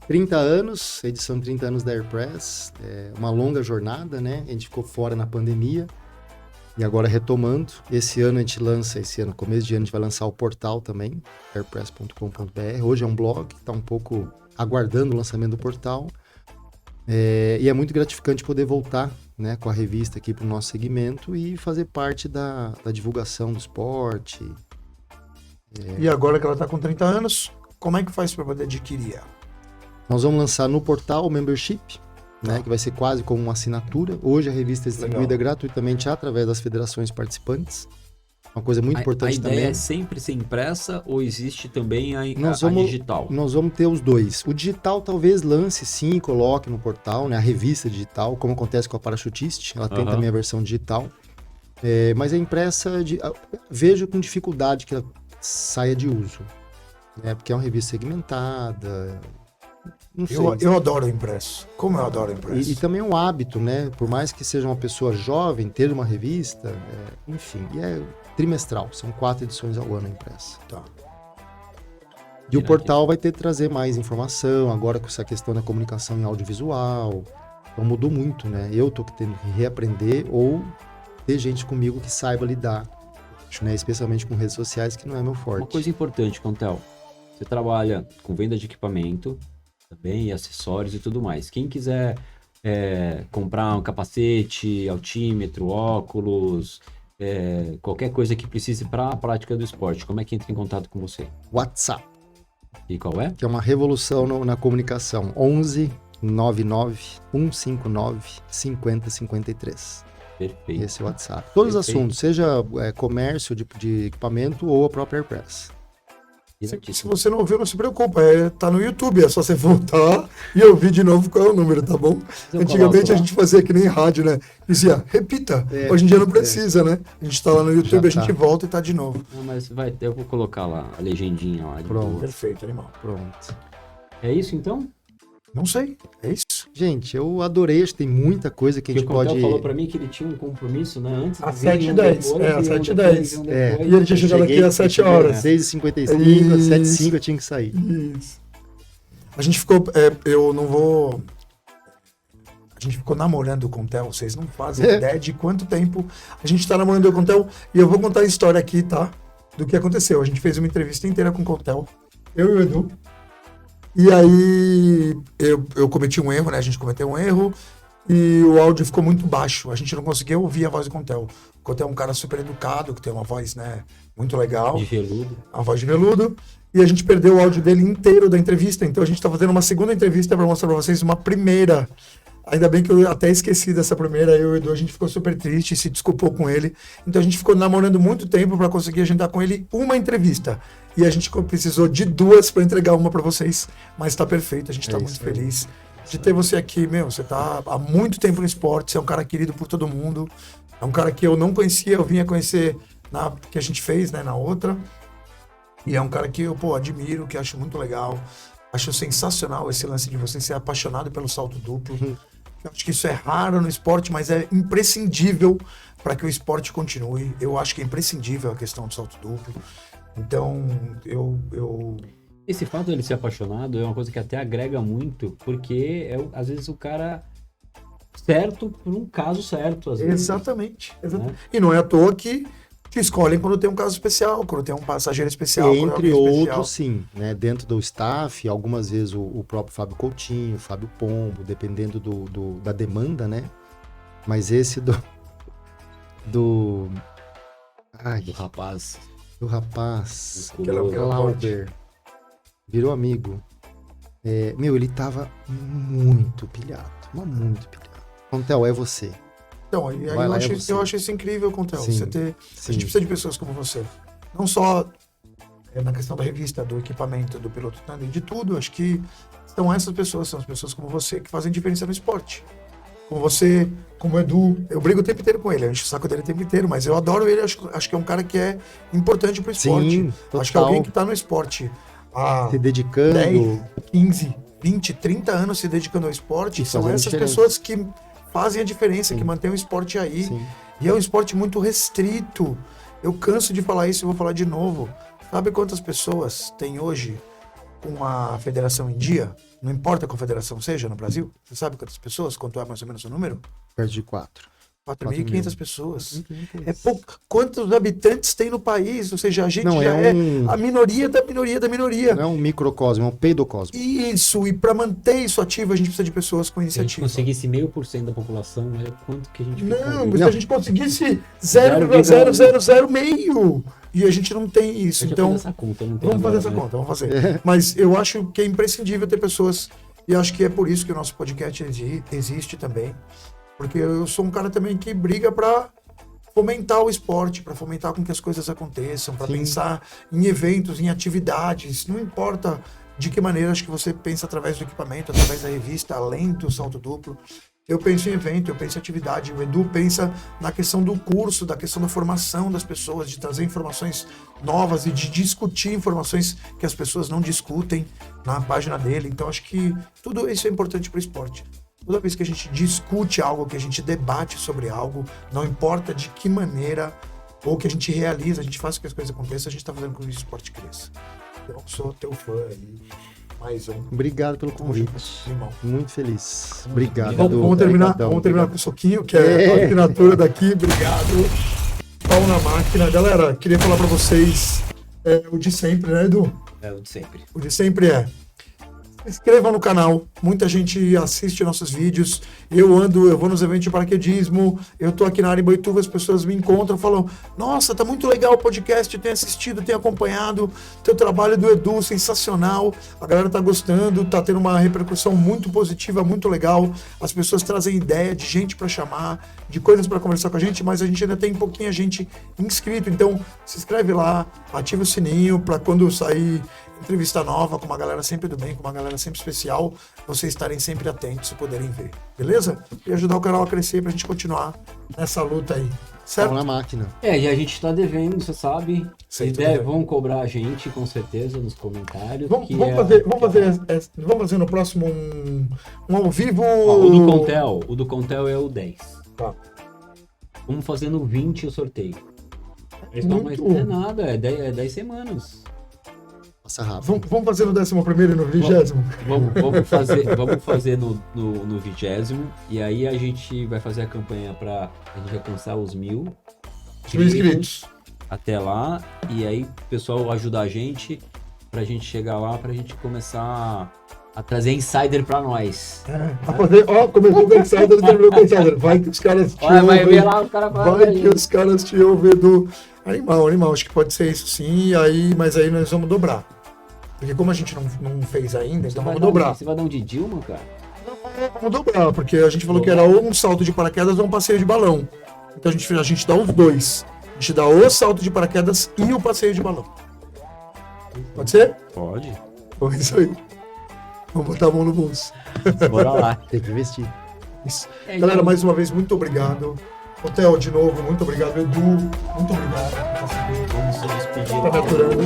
30 anos, edição 30 anos da Airpress, uma longa jornada, né? A gente ficou fora na pandemia e agora retomando. Esse ano, começo de ano, a gente vai lançar o portal também, airpress.com.br. Hoje é um blog, está um pouco aguardando o lançamento do portal. E é muito gratificante poder voltar, né, com a revista aqui para o nosso segmento e fazer parte da divulgação do esporte. E agora que ela tá com 30 anos, como é que faz para poder adquirir ela? Nós vamos lançar no portal o membership, né, que vai ser quase como uma assinatura. Hoje a revista é distribuída gratuitamente através das federações participantes. Uma coisa muito importante a ideia também. é sempre ser impressa ou existe também a Nós vamos- digital? Nós vamos ter os dois. O digital talvez lance sim, coloque no portal, né, a revista digital, como acontece com a Parachutiste. Ela tem Aham. também a versão digital. Mas a impressa, vejo com dificuldade que ela saia de uso. Né? Porque é uma revista segmentada. Não sei. Eu adoro o impresso. Como eu adoro o impresso. E também é um hábito, né? Por mais que seja uma pessoa jovem, ter uma revista, enfim, e é trimestral. São 4 edições ao ano impressa. Tá. E o portal vai trazer mais informação, agora com essa questão da comunicação em audiovisual. Então mudou muito, né? Eu tô tendo que reaprender ou ter gente comigo que saiba lidar, né? Especialmente com redes sociais, que não é meu forte. Uma coisa importante, Contel, você trabalha com venda de equipamento também, e acessórios e tudo mais. Quem quiser comprar um capacete, altímetro, óculos, qualquer coisa que precise para a prática do esporte, como é que entra em contato com você? WhatsApp, E qual é? que é uma revolução na comunicação. 11 99 159 5053. Perfeito. Esse é o WhatsApp. Todos os Perfeito. assuntos, seja comércio de equipamento ou a própria AirPress. Se você não ouviu, não se preocupa. Tá no YouTube, é só você voltar e ouvir de novo qual é o número, tá bom? Eu Antigamente coloco lá. a gente fazia que nem rádio, né? Dizia, repita. Hoje em dia não precisa, né? A gente tá lá no YouTube, a Já gente tá. volta e tá de novo. Não, mas eu vou colocar lá a legendinha lá. de Pronto. boa. Perfeito, animal. Pronto. É isso então? Não sei, é isso. Gente, eu adorei, acho que tem muita coisa que a Porque gente o Contel pode... falou pra mim que ele tinha um compromisso, né? Antes de Às vir, 7h10, um depois, às e um 7h10. depois, e um É. depois. E ele tinha chegado aqui às 7 horas. 6h55, às 7h05 eu tinha que sair. Isso. A gente ficou. Eu não vou. A gente ficou namorando com o Theo. Vocês não fazem ideia de quanto tempo a gente tá namorando com o Theo. E eu vou contar a história aqui, tá? Do que aconteceu. A gente fez uma entrevista inteira com o Theo. Eu e o Edu. E aí eu cometi um erro, né? A gente cometeu um erro. E o áudio ficou muito baixo. A gente não conseguia ouvir a voz do Contel. O Contel é um cara super educado, que tem uma voz, né, muito legal. De veludo. A voz de veludo. E a gente perdeu o áudio dele inteiro da entrevista. Então a gente tá fazendo uma segunda entrevista para mostrar para vocês uma primeira. Ainda bem que eu até esqueci dessa primeira. Eu e o Edu, a gente ficou super triste, se desculpou com ele. Então a gente ficou namorando muito tempo para conseguir agendar com ele uma entrevista. E a gente precisou de 2 para entregar uma para vocês. Mas tá perfeito, a gente tá muito feliz de ter você aqui. Meu, você tá há muito tempo no esporte, você é um cara querido por todo mundo. É um cara que eu não conhecia, eu vinha conhecer na que a gente fez, né, na outra. E é um cara que eu, admiro, que acho muito legal. Acho sensacional esse lance de você ser apaixonado pelo salto duplo. Eu acho que isso é raro no esporte, mas é imprescindível para que o esporte continue. Eu acho que é imprescindível a questão do salto duplo. Então, eu Esse fato dele ser apaixonado é uma coisa que até agrega muito, porque às vezes o cara certo por um caso certo, às vezes. Exatamente. Né? E não é à toa que te escolhem quando tem um caso especial, quando tem um passageiro especial. quando é Entre alguém outros, especial. sim, né? Dentro do staff, algumas vezes o próprio Fábio Coutinho, Fábio Pombo, dependendo da demanda, né? Mas esse do rapaz. do rapaz, musculoso. Clauber, virou amigo. Ele tava muito pilhado, mas muito pilhado. Contel, é você. Então, e aí Vai lá, eu você. acho isso incrível, Contel. Sim, Você ter. A gente precisa de pessoas como você. Não só na questão da revista, do equipamento, do piloto tandem, de tudo. Acho que são essas pessoas, são as pessoas como você que fazem diferença no esporte. Como você, como o Edu. Eu brigo o tempo inteiro com ele, eu encho o saco dele o tempo inteiro, mas eu adoro ele. Acho que é um cara que é importante pro esporte. Sim, Acho que alguém total. que tá no esporte há Se dedicando. 10, 15, 20, 30 anos se dedicando ao esporte, E são fazendo essas diferença. pessoas que fazem a diferença, Sim. que mantêm o esporte aí. Sim. E é um esporte muito restrito. Eu canso de falar isso e vou falar de novo. Sabe quantas pessoas tem hoje com a federação em dia? Não importa qual federação seja no Brasil. Você sabe quantas pessoas? Quanto é mais ou menos o número? Perto de 4. 4.500 pessoas. É pouco. Quantos habitantes tem no país? Ou seja, a gente Não, já é é um- a minoria da minoria da minoria. Não é um microcosmo, é um peidocosmo. Isso, e para manter isso ativo, a gente precisa de pessoas com Se a gente iniciativa. conseguisse 0,5% da população, olha quanto que a gente Não, ficaria. mas se a gente conseguisse 0,000 e a gente não tem isso. Eu já Então, fiz essa conta, não tem vamos fazer agora, essa né? conta, vamos fazer. Mas eu acho que é imprescindível ter pessoas, e acho que é por isso que o nosso podcast existe também, porque eu sou um cara também que briga para fomentar o esporte, para fomentar com que as coisas aconteçam, para Sim. pensar em eventos, em atividades, não importa de que maneira, acho que você pensa através do equipamento, através da revista, além do salto duplo. Eu penso em evento, eu penso em atividade. O Edu pensa na questão do curso, da questão da formação das pessoas, de trazer informações novas e de discutir informações que as pessoas não discutem na página dele. Então, acho que tudo isso é importante para o esporte. Toda vez que a gente discute algo, que a gente debate sobre algo, não importa de que maneira ou que a gente realiza, a gente faz com que as coisas aconteçam, a gente está fazendo com que o esporte cresça. Então, sou teu fã aí. Mais um. Obrigado pelo convite. Irmão. Muito feliz. Obrigado. Vamos terminar, Obrigadão, vamos terminar obrigado. com o soquinho, que é a assinatura daqui. Obrigado. Pau na máquina. Galera, queria falar pra vocês o de sempre, né, Edu? É o de sempre. O de sempre é: se inscrevam no canal. Muita gente assiste nossos vídeos. Eu vou nos eventos de paraquedismo. Eu tô aqui na área em Boituva, as pessoas me encontram, falam: nossa, tá muito legal o podcast, tenho assistido, tenho acompanhado. Teu trabalho do Edu, sensacional. A galera tá gostando, tá tendo uma repercussão muito positiva, muito legal. As pessoas trazem ideia de gente para chamar, de coisas para conversar com a gente, mas a gente ainda tem pouquinha gente inscrito. Então, se inscreve lá, ativa o sininho para quando sair entrevista nova, com uma galera sempre do bem, com uma galera sempre especial, vocês estarem sempre atentos e poderem ver, beleza? E ajudar o canal a crescer pra gente continuar nessa luta aí, certo? Pau na máquina. E a gente tá devendo, você sabe. Sei, Se tô der, devendo. vão cobrar a gente, com certeza, nos comentários. Vamos que fazer no próximo um ao vivo. Ó, o do Contel é o 10. Tá. Vamos fazer no 20 o sorteio. Então, mas não é nada, é 10 semanas. Passa rápido. Vamos fazer no 11º e no 20º? Vamos fazer no 20º, e aí a gente vai fazer a campanha para a gente alcançar os 1.000 inscritos. até lá, e aí o pessoal ajudar a gente pra gente chegar lá, pra gente começar a trazer insider pra nós. A fazer, começou com o Insider, terminou com o Insider. Vai que os caras te Olha, vai ver ouvem. lá, os caras Vai que os caras te ouvem do animal. Acho que pode ser isso sim, mas aí nós vamos dobrar. Porque como a gente não fez ainda, então vamos dobrar. Você vai dar um de Dilma, cara? Vamos dobrar, porque a gente falou que era ou um salto de paraquedas ou um passeio de balão. Então a gente dá os dois. A gente dá o salto de paraquedas e o passeio de balão. Pode ser? Pode. Então é isso aí. Vamos botar a mão no bolso. Bora lá. Tem que investir. Isso. Galera, mais uma vez, muito obrigado. Hotel, de novo, muito obrigado. Edu, muito obrigado. Vamos se despedir. Tá me aturando.